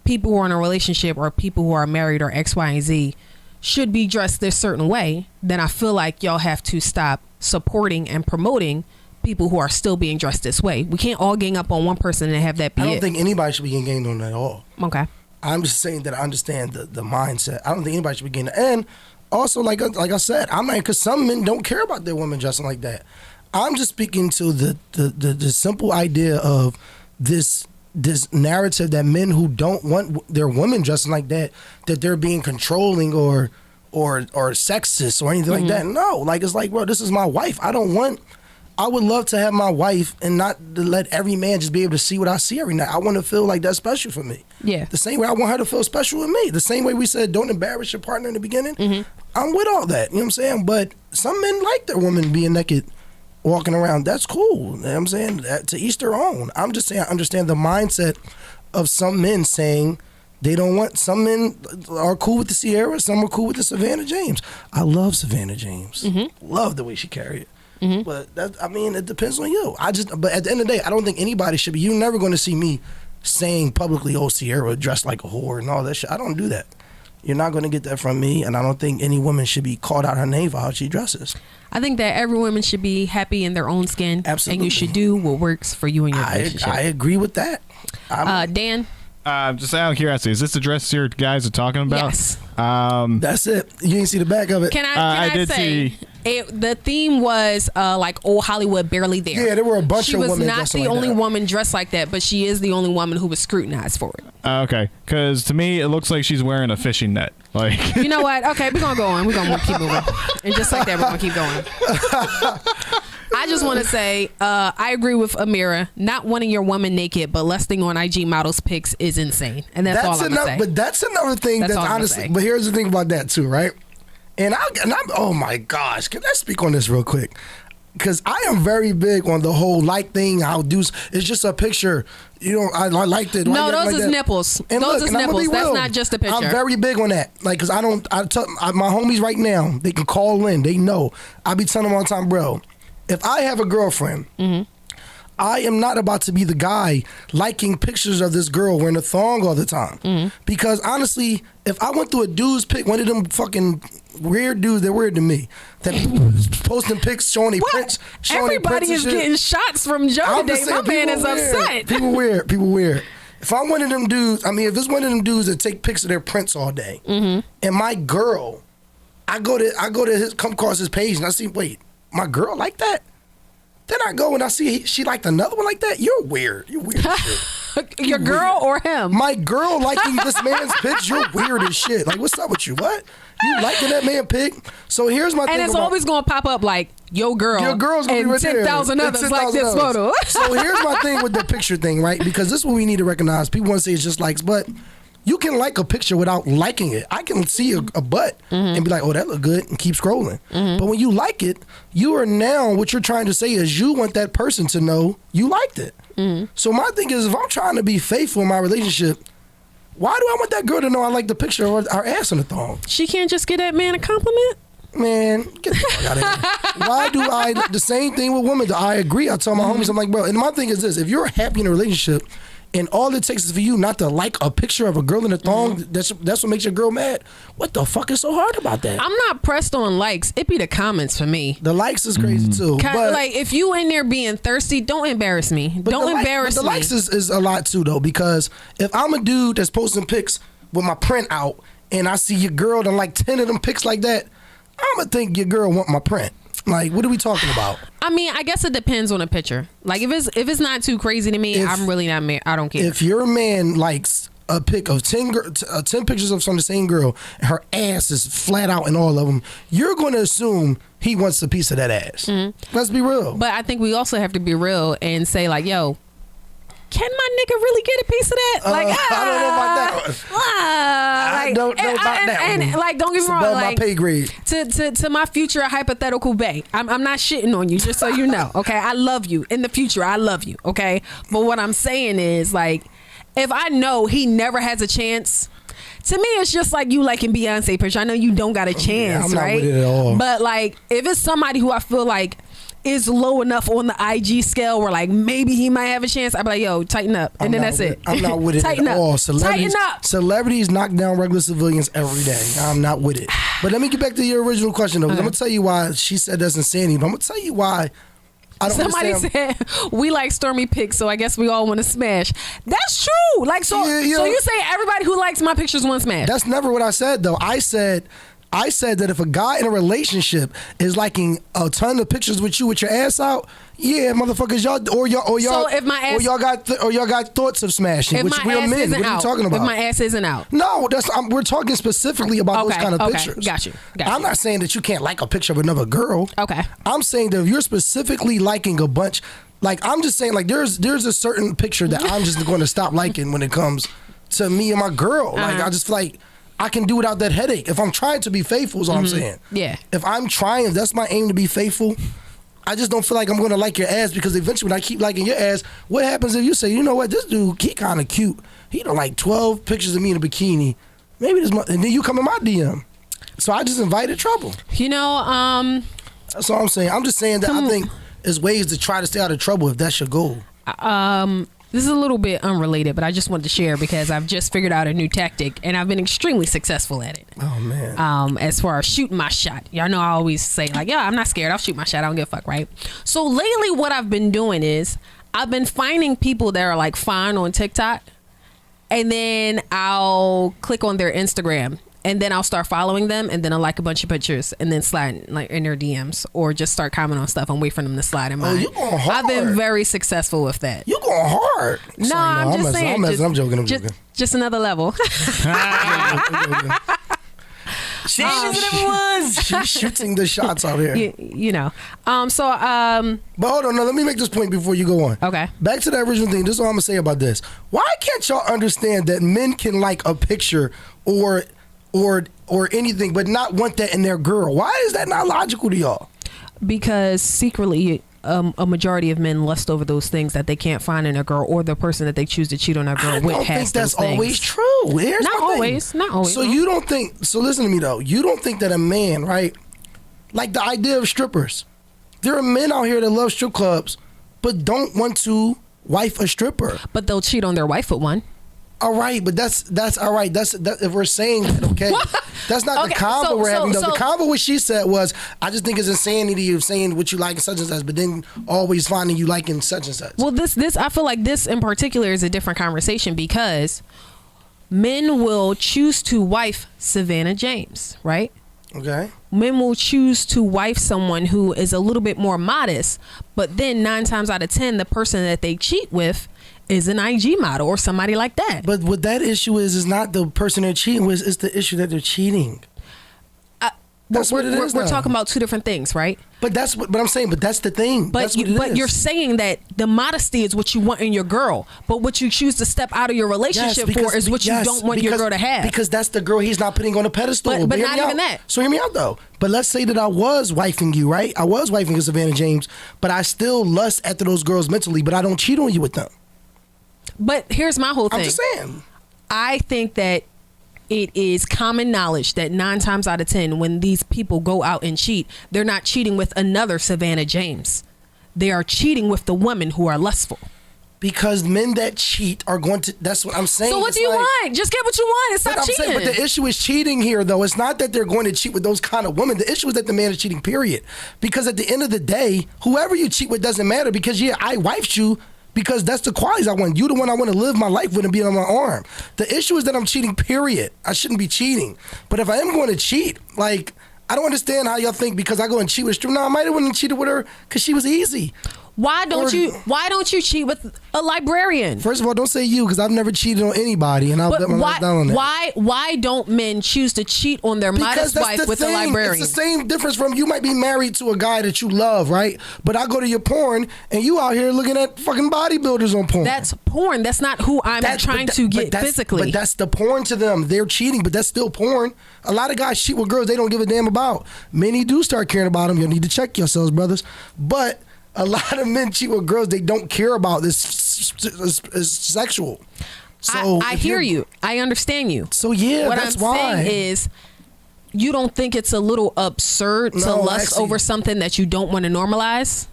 people who are in a relationship or people who are married or X, Y, and Z should be dressed this certain way, then I feel like y'all have to stop supporting and promoting people who are still being dressed this way. We can't all gang up on one person and have that be I don't it. think anybody should be getting gained on that at all. Okay. I'm just saying that I understand the mindset. I don't think anybody should be getting. And also, like I said, I'm not, because some men don't care about their women dressing like that. I'm just speaking to the simple idea of this narrative that men who don't want their women dressing like that they're being controlling or sexist or anything like that. No, like it's like, bro, this is my wife. I would love to have my wife and not to let every man just be able to see what I see every night. I want to feel like that's special for me. Yeah. The same way I want her to feel special with me. The same way we said don't embarrass your partner in the beginning. I'm with all that. You know what I'm saying? But some men like their women being naked, walking around. That's cool. You know what I'm saying? To each their own. I'm just saying I understand the mindset of some men saying they don't want. Some men are cool with the Sierra. Some are cool with the Savannah James. I love Savannah James. Love the way she carried it. But it depends on you. But at the end of the day, I don't think anybody should be. You're never going to see me saying publicly, "Oh, Sierra dressed like a whore" and all that shit. I don't do that. You're not going to get that from me, and I don't think any woman should be called out her name for how she dresses. I think that every woman should be happy in their own skin. Absolutely. And you should do what works for you and your relationship. I agree with that. Dan? Just out of curiosity, is this the dress your guys are talking about? Yes. That's it. You didn't see the back of it. Can I did say see. The theme was like old Hollywood barely there. Yeah, there were a bunch she of women was not dressing the like only that. woman dressed like that, but she is the only woman who was scrutinized for it. Okay, because to me it looks like she's wearing a fishing net. Like, You know what? Okay, we're gonna go on. We're gonna keep moving, and just like that, we're gonna keep going. I just want to say I agree with Amira. Not wanting your woman naked, but lusting on IG models pics is insane, and that's all I'm gonna say. But that's another thing That's that's all I'm gonna honestly. say. But here's the thing about that too, right? And I'm oh my gosh, can I speak on this real quick? Because I am very big on the whole like thing. How dudes, it's just a picture. You know, I liked it. No, those like is that. nipples. And Those look, is and I'm gonna nipples. be That's real. not just a picture. I'm very big on that. Like, because my homies right now, they can call in. They know. I be telling them all the time, bro, if I have a girlfriend, I am not about to be the guy liking pictures of this girl wearing a thong all the time. Because honestly, if I went through a dude's pic, one of them fucking weird dudes, they're weird to me, that posting pics showing their prints, showing their Everybody prints is and shit. getting shots from Joe I'm today. just My saying, man is people weird. upset. People weird. If I'm one of them dudes, if it's one of them dudes that take pics of their prints all day, and my girl, I go to come across his page and I see, wait, my girl like that? Then I go and I see she liked another one like that. You're weird. You're weird as shit. Your girl or him? My girl liking this man's pics, you're weird as shit. Like, what's up with you? What? You liking that man pic? So here's my thing. And it's always going to pop up like, your girl. Your girl's gonna and be right there. 10,000 And others 10,000 like this others. photo. So here's my thing with the picture thing, right? Because this is what we need to recognize. People want to say it's just likes, but you can like a picture without liking it. I can see a butt and be like, oh, that look good, and keep scrolling. But when you like it, you are now, what you're trying to say is you want that person to know you liked it. So my thing is, if I'm trying to be faithful in my relationship, why do I want that girl to know I like the picture of her ass in the thong? She can't just get that man a compliment? Man, get the fuck out of here. Why do the same thing with women? I agree. I tell my homies, I'm like, bro, and my thing is this, if you're happy in a relationship and all it takes is for you not to like a picture of a girl in a thong, that's what makes your girl mad. What the fuck is so hard about that? I'm not pressed on likes. It be the comments for me. The likes is crazy too. But, Like, if you in there being thirsty, don't embarrass me. Don't embarrass me. The likes is a lot too though, because if I'm a dude that's posting pics with my print out and I see your girl done like 10 of them pics like that, I'm gonna think your girl want my print. Like, what are we talking about? I mean, I guess it depends on the picture. Like, if it's not too crazy to me, I'm really not I don't care. If your man likes a pic of 10 pictures of some the same girl, and her ass is flat out in all of them, you're going to assume he wants a piece of that ass. Let's be real. But I think we also have to be real and say, like, yo, can my nigga really get a piece of that? I don't know about that one. I don't know about that one. And like, don't get me wrong, above like my pay grade. to my future hypothetical bae, I'm not shitting on you, just so you know. Okay, I love you. In the future, I love you. Okay, but what I'm saying is, like, if I know he never has a chance. To me, it's just like you liking Beyonce picture. I know you don't got a chance, I'm not right? with it at all. But like, if it's somebody who I feel like is low enough on the IG scale where like maybe he might have a chance, I'd be like, yo, tighten up, and then that's it. I'm not with it Tighten at up. all. Tighten up. Celebrities knock down regular civilians every day. I'm not with it. But let me get back to your original question, though. I'm gonna tell you why she said that's insanity. But I'm gonna tell you why. I don't Somebody understand. said we like Stormy pics, so I guess we all want to smash. That's true. Like, so you say everybody who likes my pictures want to smash? That's never what I said, though. I said that if a guy in a relationship is liking a ton of pictures with you with your ass out, yeah, motherfuckers, y'all. So if my ass, y'all got thoughts of smashing, if which my we're ass men. isn't What are you out, talking about? if my ass isn't out, no, we're talking specifically about those kind of pictures. Got you. I'm not saying that you can't like a picture of another girl. Okay. I'm saying that if you're specifically liking a bunch, like I'm just saying, like there's a certain picture that I'm just going to stop liking when it comes to me and my girl. Like I just feel like I can do without that headache. If I'm trying to be faithful, is all I'm saying. Yeah. If that's my aim to be faithful, I just don't feel like I'm going to like your ass, because eventually when I keep liking your ass, what happens if you say, you know what, this dude, he kind of cute. He done like 12 pictures of me in a bikini. Maybe this, and then you come in my DM. So I just invited trouble. You know, that's all I'm saying. I'm just saying that I think there's ways to try to stay out of trouble if that's your goal. this is a little bit unrelated, but I just wanted to share because I've just figured out a new tactic and I've been extremely successful at it. Oh man. As far as shooting my shot. Y'all know I always say like, yeah, I'm not scared. I'll shoot my shot. I don't give a fuck, right? So lately what I've been doing is I've been finding people that are like fine on TikTok, and then I'll click on their Instagram, and then I'll start following them, and then I'll like a bunch of pictures, and then slide like in their DMs, or just start commenting on stuff and wait for them to slide in mine. You going hard. I've been very successful with that. You going hard. No, Sorry, I'm just saying. I'm joking. Just another level. She's shooting the shots out here. you know. But hold on, no, let me make this point before you go on. Okay. Back to the original thing. This is all I'm gonna say about this. Why can't y'all understand that men can like a picture or anything, but not want that in their girl? Why is that not logical to y'all? Because secretly, a majority of men lust over those things that they can't find in a girl, or the person that they choose to cheat on a girl with has those things. I don't think that's always true. Here's not my thing. always. Not always. So you don't think? So listen to me though. You don't think that a man, right? Like the idea of strippers. There are men out here that love strip clubs, but don't want to wife a stripper. But they'll cheat on their wife with one. All right, but that's all right. That's if we're saying that, okay. That's not the convo we're having. Though. The convo what she said was, I just think it's insanity of saying what you like in such and such, but then always finding you liking such and such. Well, this I feel like this in particular is a different conversation because men will choose to wife Savannah James, right? Okay. Men will choose to wife someone who is a little bit more modest, but then 9 times out of 10, the person that they cheat with is an IG model or somebody like that. But what that issue is not the person they're cheating with, it's the issue that they're cheating. That's what it is. We're talking about two different things, right? But that's what. But I'm saying. But that's the thing. But you're saying that the modesty is what you want in your girl, but what you choose to step out of your relationship for is what you don't want your girl to have. Because that's the girl he's not putting on a pedestal. But not even that. So hear me out though. But let's say that I was wifing you, right? I was wifing Savannah James, but I still lust after those girls mentally, but I don't cheat on you with them. But here's my whole thing. I'm just saying. I think that it is common knowledge that 9 times out of 10, when these people go out and cheat, they're not cheating with another Savannah James. They are cheating with the women who are lustful. Because men that cheat are going to, that's what I'm saying. So what do you want? Just get what you want and stop cheating. But the issue is cheating here, though. It's not that they're going to cheat with those kind of women. The issue is that the man is cheating, period. Because at the end of the day, whoever you cheat with doesn't matter, because I wifed you because that's the qualities I want. You the one I want to live my life with and be on my arm. The issue is that I'm cheating, period. I shouldn't be cheating. But if I am going to cheat, like, I don't understand how y'all think because I go and cheat with her. No, I might have went and cheated with her because she was easy. Why don't you cheat with a librarian? First of all, don't say you because I've never cheated on anybody, and I'll bet my life down on that. Why don't men choose to cheat on their modest wife with a librarian? It's the same difference from you might be married to a guy that you love, right? But I go to your porn and you out here looking at fucking bodybuilders on porn. That's porn. That's not who I'm trying to get physically. But that's the porn to them. They're cheating, but that's still porn. A lot of guys cheat with girls they don't give a damn about. Many do start caring about them. You need to check yourselves, brothers. But a lot of men cheat with girls they don't care about. This is sexual. So I hear you. I understand you. So yeah, what that's I'm why. saying is, you don't think it's a little absurd to lust over something that you don't want to normalize?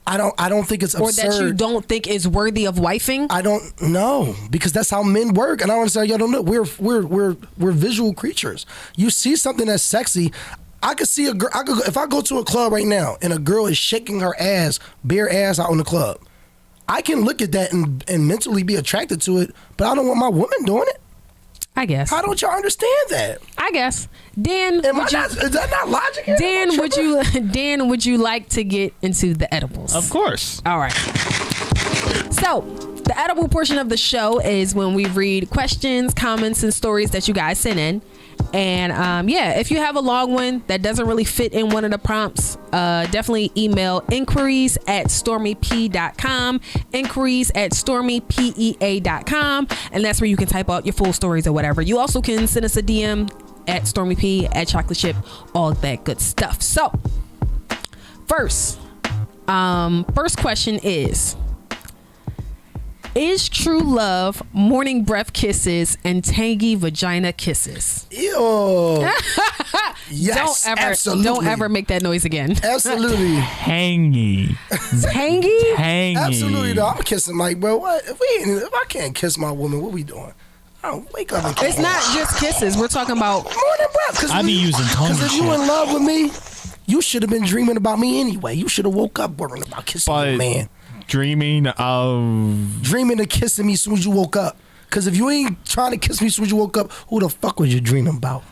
I don't think it's absurd. Or that you don't think is worthy of wifing? I don't know, because that's how men work, and I want to say y'all don't know. We're visual creatures. You see something that's sexy. I could see a girl. If I go to a club right now and a girl is shaking her ass, bare ass out in the club, I can look at that and mentally be attracted to it, but I don't want my woman doing it. I guess. How don't y'all understand that? I guess. Dan, is that not logic? Dan, would you like to get into the edibles? Of course. All right. So, the edible portion of the show is when we read questions, comments, and stories that you guys sent in. And if you have a long one that doesn't really fit in one of the prompts, definitely email inquiries@stormyp.com, inquiries@stormypea.com, and that's where you can type out your full stories or whatever. You also can send us a DM at StormyP, at Chocolate Chip, all that good stuff. So, first question is true love morning breath kisses and tangy vagina kisses? Ew. Yes, absolutely. Don't ever make that noise again. Absolutely. Tangy. Tangy? Tangy. Absolutely. Though. I'm kissing Mike, bro. What if I can't kiss my woman? What we doing? Oh, wake up and kiss. It's not just kisses. We're talking about morning breath. I be using tongue. Because if you in love with me, you should have been dreaming about me anyway. You should have woke up worrying about kissing your man. Dreaming of kissing me as soon as you woke up. Because if you ain't trying to kiss me as soon as you woke up, who the fuck was you dreaming about?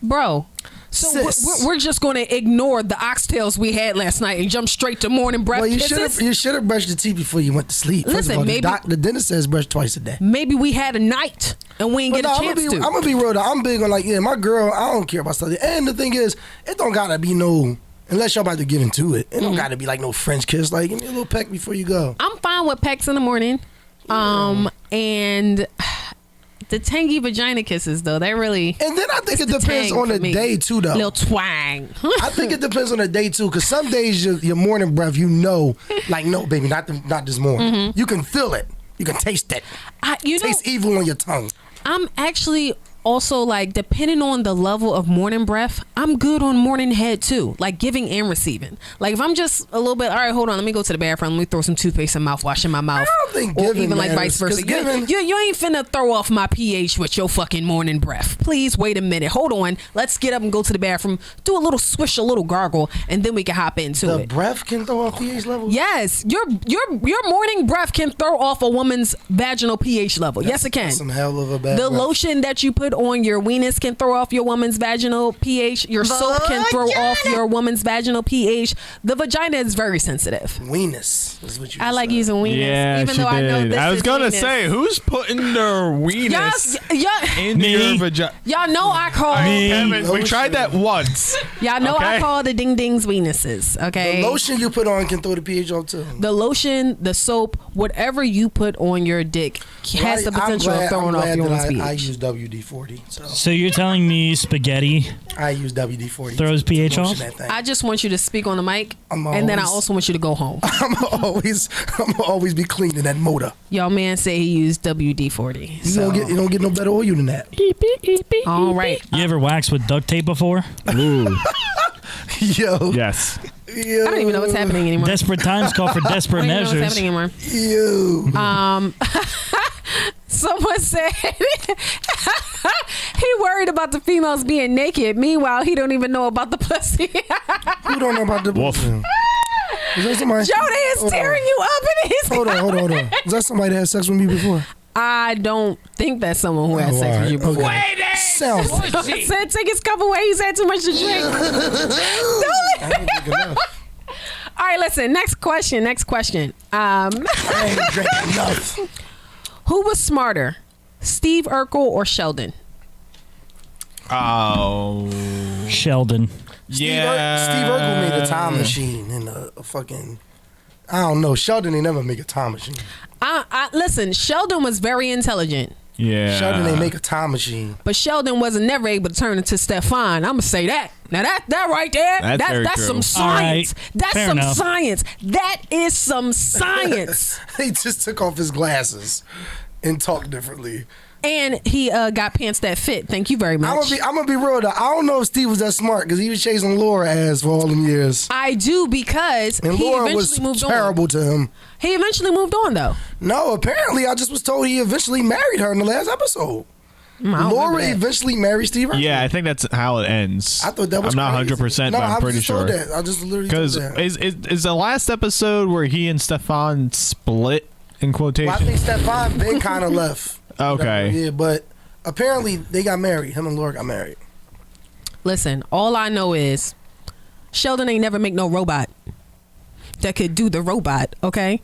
Bro. So we're just going to ignore the oxtails we had last night and jump straight to morning breath kisses? You should have brushed your teeth before you went to sleep. First of all, the dentist says brush twice a day. Maybe we had a night and we didn't get a chance to. I'm going to be real though. I'm big on my girl, I don't care about stuff. And the thing is, it don't got to be unless y'all about to get into it. It don't got to be like no French kiss. Like, give me a little peck before you go. I'm fine with pecks in the morning. And the tangy vagina kisses, though, they really... And then I think it depends on the day, too, though. Little twang. I think it depends on the day, too, because some days your morning breath, like, no, baby, not this morning. Mm-hmm. You can feel it. You can taste it. Taste evil on your tongue. I'm actually... Also, like, depending on the level of morning breath, I'm good on morning head too, like giving and receiving. Like, if I'm just a little bit, all right, hold on, let me go to the bathroom, let me throw some toothpaste and mouthwash in my mouth. I don't think giving, or even like vice versa. You ain't finna throw off my pH with your fucking morning breath. Please wait a minute. Hold on. Let's get up and go to the bathroom, do a little swish, a little gargle, and then we can hop into it. The breath can throw off pH level? Yes. Your morning breath can throw off a woman's vaginal pH level. Yes, it can. That's some hell of a bad breath. Lotion that you put on your weenus can throw off your woman's vaginal pH. Your soap can throw off your woman's vaginal pH. The vagina is very sensitive. Weenus is what you I like using weenus. Yeah, even she though did. I know this I was is gonna weenus. say, who's putting their weenus in your vagina? Y'all know I call Kevin, we tried that once. Y'all know I call the ding dings weenuses. Okay. The lotion you put on can throw the pH off too. The lotion, the soap, whatever you put on your dick has the potential of throwing off your woman's pH. I use WD-40. So you're telling me spaghetti I use WD-40 throws pH off? I just want you to speak on the mic, and then I also want you to go home. I'm always be cleaning that motor. Y'all man say he used WD-40. You don't get no better oil than that. All right. You ever waxed with duct tape before? Ooh. Yo. Yes. Yo. I don't even know what's happening anymore. Desperate times call for desperate I don't even know measures. what's happening anymore. Yo. Someone said he worried about the females being naked. Meanwhile, he don't even know about the pussy. Who don't know about the pussy? Is that somebody? Jody is tearing you up in his. Hold on. Is that somebody that had sex with me before? I don't think that's someone who had sex with you before. Okay. Sounds like I said take his cup away. He's had too much to drink. I didn't drink enough. All right, listen. Next question. I ain't drank enough. Who was smarter, Steve Urkel or Sheldon? Oh, Sheldon. yeah. Steve Urkel made a time machine and a fucking. I don't know. Sheldon ain't never make a time machine. Listen, Sheldon was very intelligent, Yeah. Sheldon ain't make a time machine. but Sheldon wasn't never able to turn into Stefan. I'm gonna say that. Now that right there, That's very that's true. some science. All right, That's fair some enough. science. That is some science. He just took off his glasses and talked differently. And he got pants that fit. Thank you very much. I'm gonna be real though. I don't know if Steve was that smart because he was chasing Laura ass for all them years, I do because and he Laura eventually was moved terrible on. to him. He eventually moved on though. No, apparently I just was told he eventually married her in the last episode. I don't Laura remember that. eventually married Steve Urkel. Yeah, I think that's how it ends. I thought that was I'm not crazy. 100%, No, but I'm I pretty just sure. told that. I just literally told Because that. is the last episode where he and Stefan split in quotation? Well, I think Stefan been kind of left. Okay. Yeah, but apparently they got married. Him and Laura got married. Listen, all I know is Sheldon ain't never make no robot that could do the robot, okay?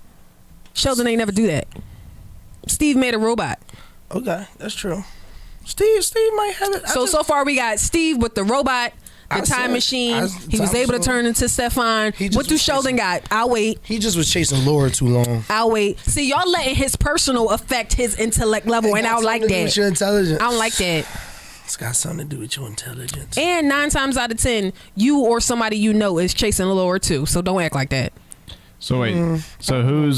Sheldon ain't never do that. Steve made a robot. Okay, that's true. Steve might have it. So far we got Steve with the robot, the I time said- machine. He was able to turn into Stefan. He just What do was Sheldon got? I'll wait. He just was chasing Laura too long. I'll wait. See, y'all letting his personal affect his intellect level, and I don't like It got something to do with that. your intelligence. I don't like that. It's got something to do with your intelligence. And 9 times out of 10, you or somebody you know is chasing Laura too. So don't act like that. So wait. So who's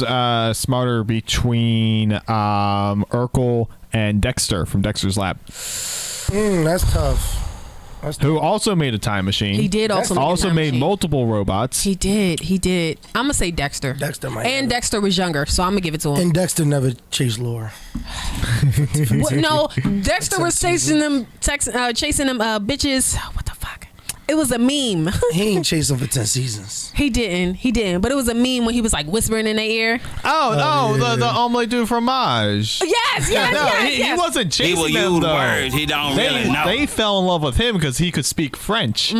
smarter between Urkel and Dexter from Dexter's Lab, That's tough. who also made a time machine? He did also make a Also time made machine. multiple robots. He did. I'm gonna say Dexter. Dexter might And have it. Dexter was younger, so I'm gonna give it to him. And Dexter never chased Laura. What, no, Dexter was chasing them, chasing them bitches. What the fuck? It was a meme. He ain't chasing for 10 seasons. He didn't. But it was a meme when he was like whispering in their ear. The omelet du fromage. Yes. No, he wasn't He chasing will them use though. words he don't really know. They fell in love with him because he could speak French.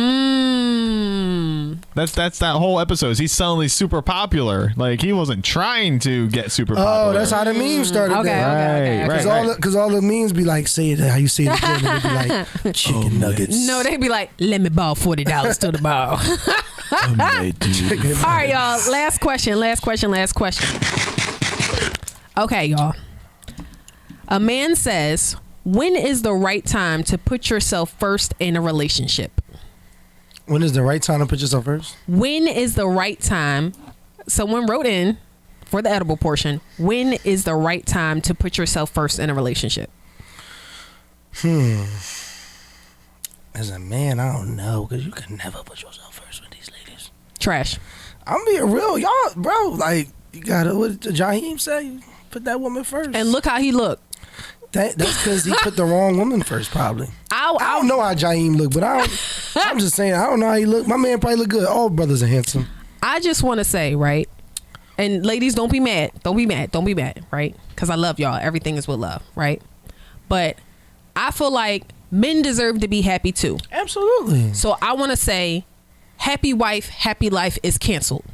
That's that whole episode. He's suddenly super popular. Like he wasn't trying to get super popular. Oh, that's how the meme started. Okay, then. Right, okay. right. Because all the memes be like, say it how you say it again. And they be like, chicken nuggets. No, they'd be like, let me borrow $40 to the ball. All right, y'all. Last question. Okay, y'all. A man says, when is the right time to put yourself first in a relationship? When is the right time to put yourself first? When is the right time? Someone wrote in for the edible portion. When is the right time to put yourself first in a relationship? As a man, I don't know, because you can never put yourself first with these ladies. Trash. I'm being real, y'all, bro. Like, you gotta, what did Jaheim say? Put that woman first. And look how he looked. That's because he put the wrong woman first, probably. I don't know how Jaheim look, but I'm just saying, I don't know how he look. My man probably look good. All brothers are handsome. I just want to say, right? And ladies, don't be mad. Don't be mad, right? Because I love y'all. Everything is with love, right? But I feel like men deserve to be happy too. Absolutely. So I want to say, happy wife, happy life is canceled.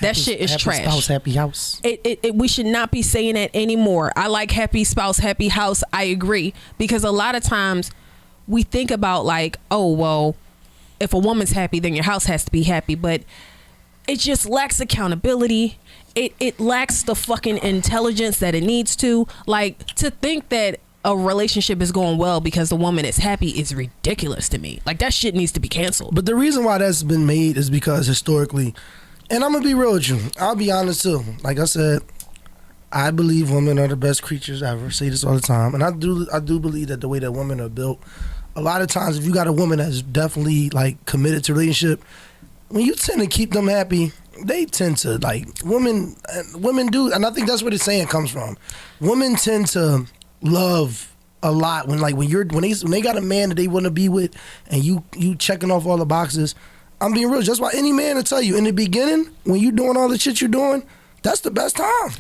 That shit is happy trash. Spouse, happy house. We should not be saying that anymore. I like happy spouse, happy house. I agree. Because a lot of times we think about like, oh, well, if a woman's happy, then your house has to be happy. But it just lacks accountability. It lacks the fucking intelligence that it needs to. Like, to think that a relationship is going well because the woman is happy is ridiculous to me. Like, that shit needs to be canceled. But the reason why that's been made is because historically, and I'm gonna be real with you, I'll be honest too. Like I said, I believe women are the best creatures ever. I say this all the time, and I do believe that the way that women are built, a lot of times if you got a woman that's definitely like committed to a relationship, when you tend to keep them happy, they tend to like women do, and I think that's where the saying comes from. Women tend to love a lot when they got a man that they want to be with, and you checking off all the boxes. I'm being real. That's why any man will tell you in the beginning when you doing all the shit you're doing, that's the best time.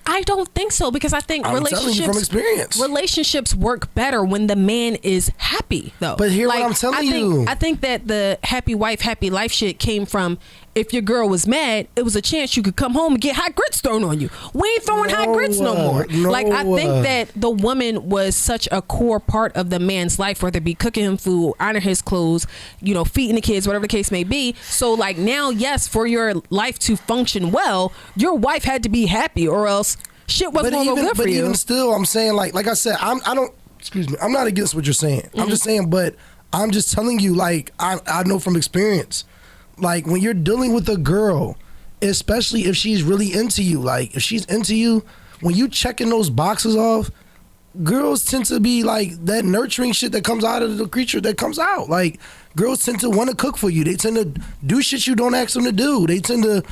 I don't think so, because I think I'm telling you from experience. relationships work better when the man is happy, though. But hear what I'm telling you. I think that the happy wife, happy life shit came from if your girl was mad, it was a chance you could come home and get hot grits thrown on you. We ain't throwing hot grits no more. Like, I think that the woman was such a core part of the man's life, whether it be cooking him food, ironing his clothes, you know, feeding the kids, whatever the case may be. So like now, yes, for your life to function well, your wife had to be happy, or else shit wasn't going to go good for you. But even still, I'm saying, like I said, I'm not against what you're saying. I'm just saying, but I'm just telling you, like, I know from experience, like when you're dealing with a girl, especially if she's really into you, like if she's into you, when you checking those boxes off, girls tend to be like that nurturing shit that comes out of the creature that comes out. Like girls tend to want to cook for you. They tend to do shit you don't ask them to do. They tend to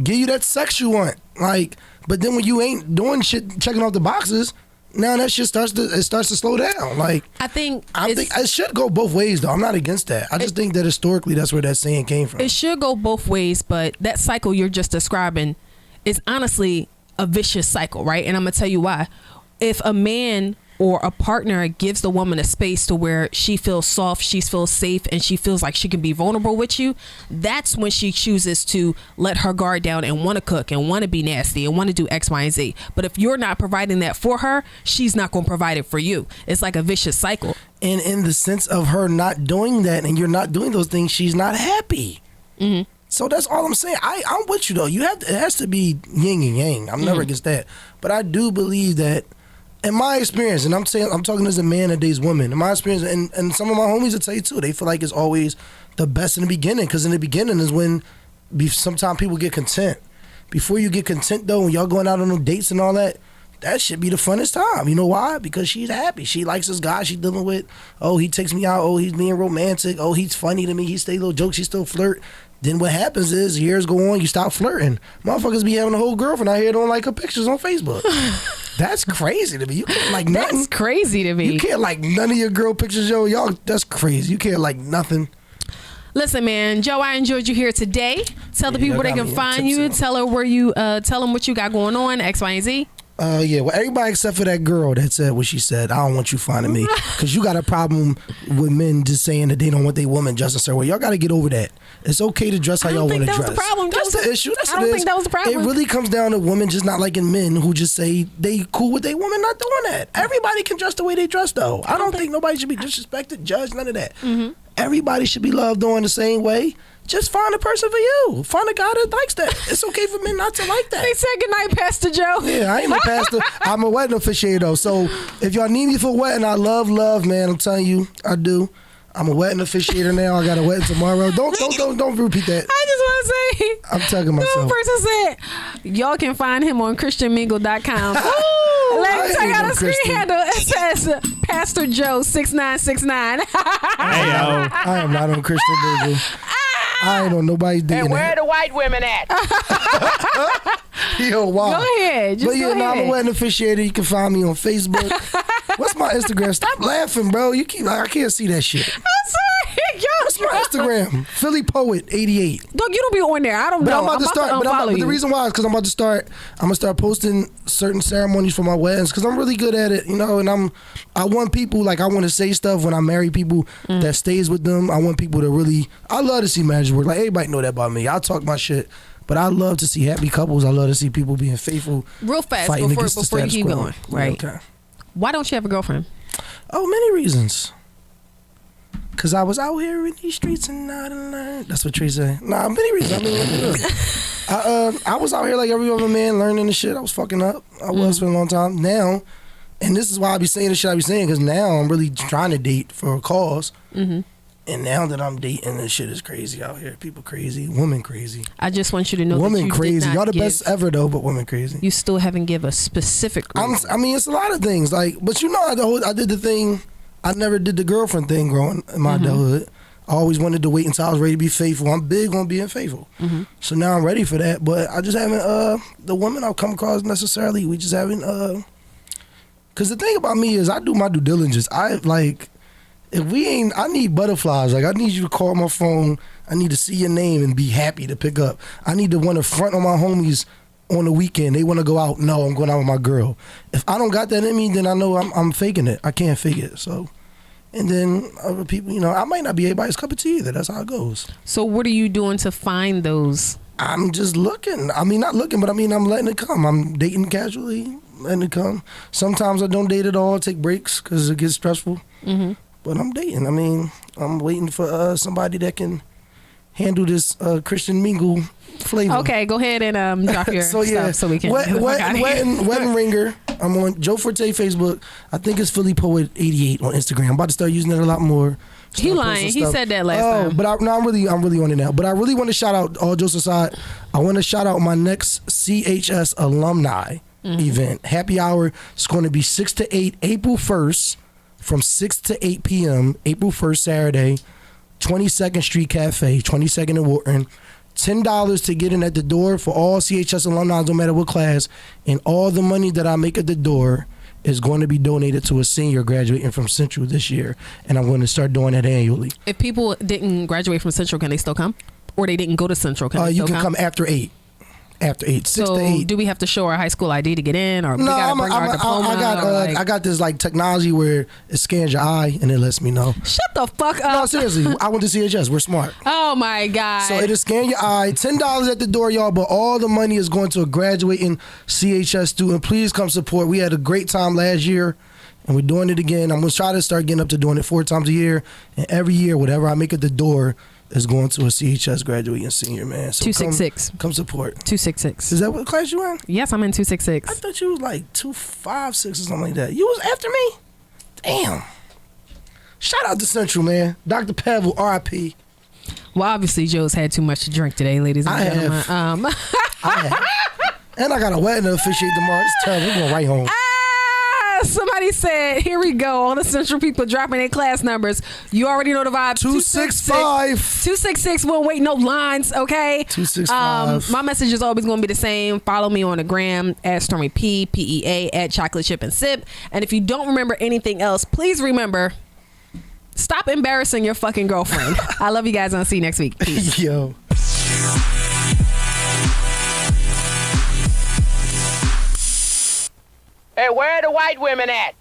give you that sex you want. Like, but then when you ain't doing shit, checking off the boxes, now that shit starts to slow down. Like I think it should go both ways though. I'm not against that. I just think that historically that's where that saying came from. It should go both ways, but that cycle you're just describing is honestly a vicious cycle, right? And I'm gonna tell you why. If a man or a partner gives the woman a space to where she feels soft, she feels safe, and she feels like she can be vulnerable with you, that's when she chooses to let her guard down and want to cook and want to be nasty and want to do X, Y, and Z. But if you're not providing that for her, she's not going to provide it for you. It's like a vicious cycle. And in the sense of her not doing that and you're not doing those things, she's not happy. Mm-hmm. So that's all I'm saying. I'm with you though. It has to be yin and yang. I'm never against that. But I do believe that, in my experience, and I'm talking as a man that dates women, in my experience, and some of my homies will tell you too, they feel like it's always the best in the beginning, because in the beginning is when sometimes people get content. Before you get content though, when y'all going out on them dates and all that, that should be the funnest time. You know why? Because she's happy. She likes this guy she's dealing with. Oh, he takes me out. Oh, he's being romantic. Oh, he's funny to me. He stays little jokes. She still flirt. Then what happens is years go on, you stop flirting. Motherfuckers be having a whole girlfriend out here don't like her pictures on Facebook. That's crazy to me. You can't like nothing. That's crazy to me. You can't like none of your girl pictures, yo. Y'all, that's crazy. You can't like nothing. Listen, man, Joe, I enjoyed you here today. Tell the people where they can find you. Tell her where you. Tell them what you got going on. X, Y, and Z. Yeah, well, everybody except for that girl that said what she said. I don't want you finding me, because you got a problem with men just saying that they don't want their woman dressed a certain way. Y'all got to get over that. It's okay to dress how y'all want to dress. I don't think that was the problem. That's the issue. I don't think that was the problem. It really comes down to women just not liking men who just say they cool with their woman not doing that. Everybody can dress the way they dress, though. I don't think nobody should be disrespected, judged, none of that. Mm-hmm. Everybody should be loved on the same way. Just find a person for you. Find a guy that likes that. It's okay for men not to like that. They said goodnight, Pastor Joe. Yeah, I ain't no pastor. I'm a wedding officiator, though. So if y'all need me for a wedding, I love, man. I'm telling you, I do. I'm a wedding officiator now. I got a wedding tomorrow. Don't repeat that. I just want to say, I'm talking myself. One person said, y'all can find him on ChristianMingle.com. Let me tell y'all the screen handle. It says Pastor Joe 6969. Hey yo, I am not on Christian Mingle. I ain't on nobody's dating. And where are the white women at? Yo, wow. Go ahead. Just go ahead. I'm a wedding officiator. You can find me on Facebook. What's my Instagram? Stop laughing, bro. I can't see that shit. I'm sorry. What's my Instagram? Philly Poet 88. Look, you don't be on there. I don't know. I'm about to start. But the reason why is because I'm gonna start posting certain ceremonies for my weddings, because I'm really good at it, you know. And I want people, like, I want to say stuff when I marry people that stays with them. I want people to really. I love to see marriage work. Like, everybody know that about me. I talk my shit. But I love to see happy couples. I love to see people being faithful. Real fast before you keep going, right? Okay. Why don't you have a girlfriend? Oh, many reasons. Cause I was out here in these streets and not learned. That's what Trey said. Nah, many reasons. I mean, I was out here like every other man, learning the shit. I was fucking up. I was for a long time. Now, and this is why I be saying the shit I be saying, because now I'm really trying to date for a cause. Mm-hmm. And now that I'm dating, this shit is crazy out here. People crazy, women crazy. I just want you to know women that you crazy. Did not Y'all the give, best ever though, but women crazy. You still haven't give a specific reason. I mean, it's a lot of things. Like, but you know, I did the thing. I never did the girlfriend thing growing in my adulthood. I always wanted to wait until I was ready to be faithful. I'm big on being faithful. Mm-hmm. So now I'm ready for that. But I just haven't, the woman I've come across necessarily, we just haven't, because the thing about me is I do my due diligence. I need butterflies. Like, I need you to call my phone. I need to see your name and be happy to pick up. I need to want to front on my homies on the weekend. They want to go out. No, I'm going out with my girl. If I don't got that in me, then I know I'm faking it. I can't fake it. So, And then other people, I might not be everybody's cup of tea either. That's how it goes. So what are you doing to find those? I'm just looking. I mean, not looking, but I'm letting it come. I'm dating casually, letting it come. Sometimes I don't date at all, take breaks because it gets stressful. Mm-hmm. But I'm dating. I mean, I'm waiting for somebody that can handle this Christian mingle flavor. Okay, go ahead and drop your stuff so we can. Wedding Ringer. I'm on Joe Forte Facebook. I think it's Philly Poet 88 on Instagram. I'm about to start using it a lot more. He lying. He said that last time. But I'm really on it now. But I really want to shout out, all jokes aside, I want to shout out my next CHS alumni event. Happy hour. It's going to be 6 to 8, April 1st, from 6 to 8 p.m., April 1st, Saturday, 22nd Street Cafe, 22nd and Wharton. $10 to get in at the door for all CHS alumni, no matter what class. And all the money that I make at the door is going to be donated to a senior graduating from Central this year. And I'm going to start doing that annually. If people didn't graduate from Central, can they still come? Or they didn't go to Central, can they still come? You can come after 8. After 8, 6 to 8. Do we have to show our high school ID to get in, or we gotta bring our diploma? I got this technology where it scans your eye and it lets me know. Shut the fuck up! No, seriously, I went to CHS. We're smart. Oh my god! So it'll scan your eye. $10 at the door, y'all. But all the money is going to a graduating CHS student. Please come support. We had a great time last year, and we're doing it again. I'm gonna try to start getting up to doing it 4 times a year, and every year, whatever I make at the door is going to a CHS graduating senior, man. So 266. Come support. 266. Is that what class you in? Yes, I'm in 266. I thought you was like 256 or something like that. You was after me? Damn. Shout out to Central, man. Dr. Pavel, R.I.P. Well, obviously, Joe's had too much to drink today, ladies and gentlemen. I have. And I got a wedding to officiate tomorrow. It's terrible. We're going right home. Somebody said, here we go. All the Central people dropping their class numbers. You already know the vibe. 265. 266. We'll wait no lines, okay? 265. My message is always going to be the same. Follow me on the gram at Stormy P, PEA, at Chocolate Chip and Sip. And if you don't remember anything else, please remember, stop embarrassing your fucking girlfriend. I love you guys, and I'll see you next week. Peace. Yo. Hey, where are the white women at?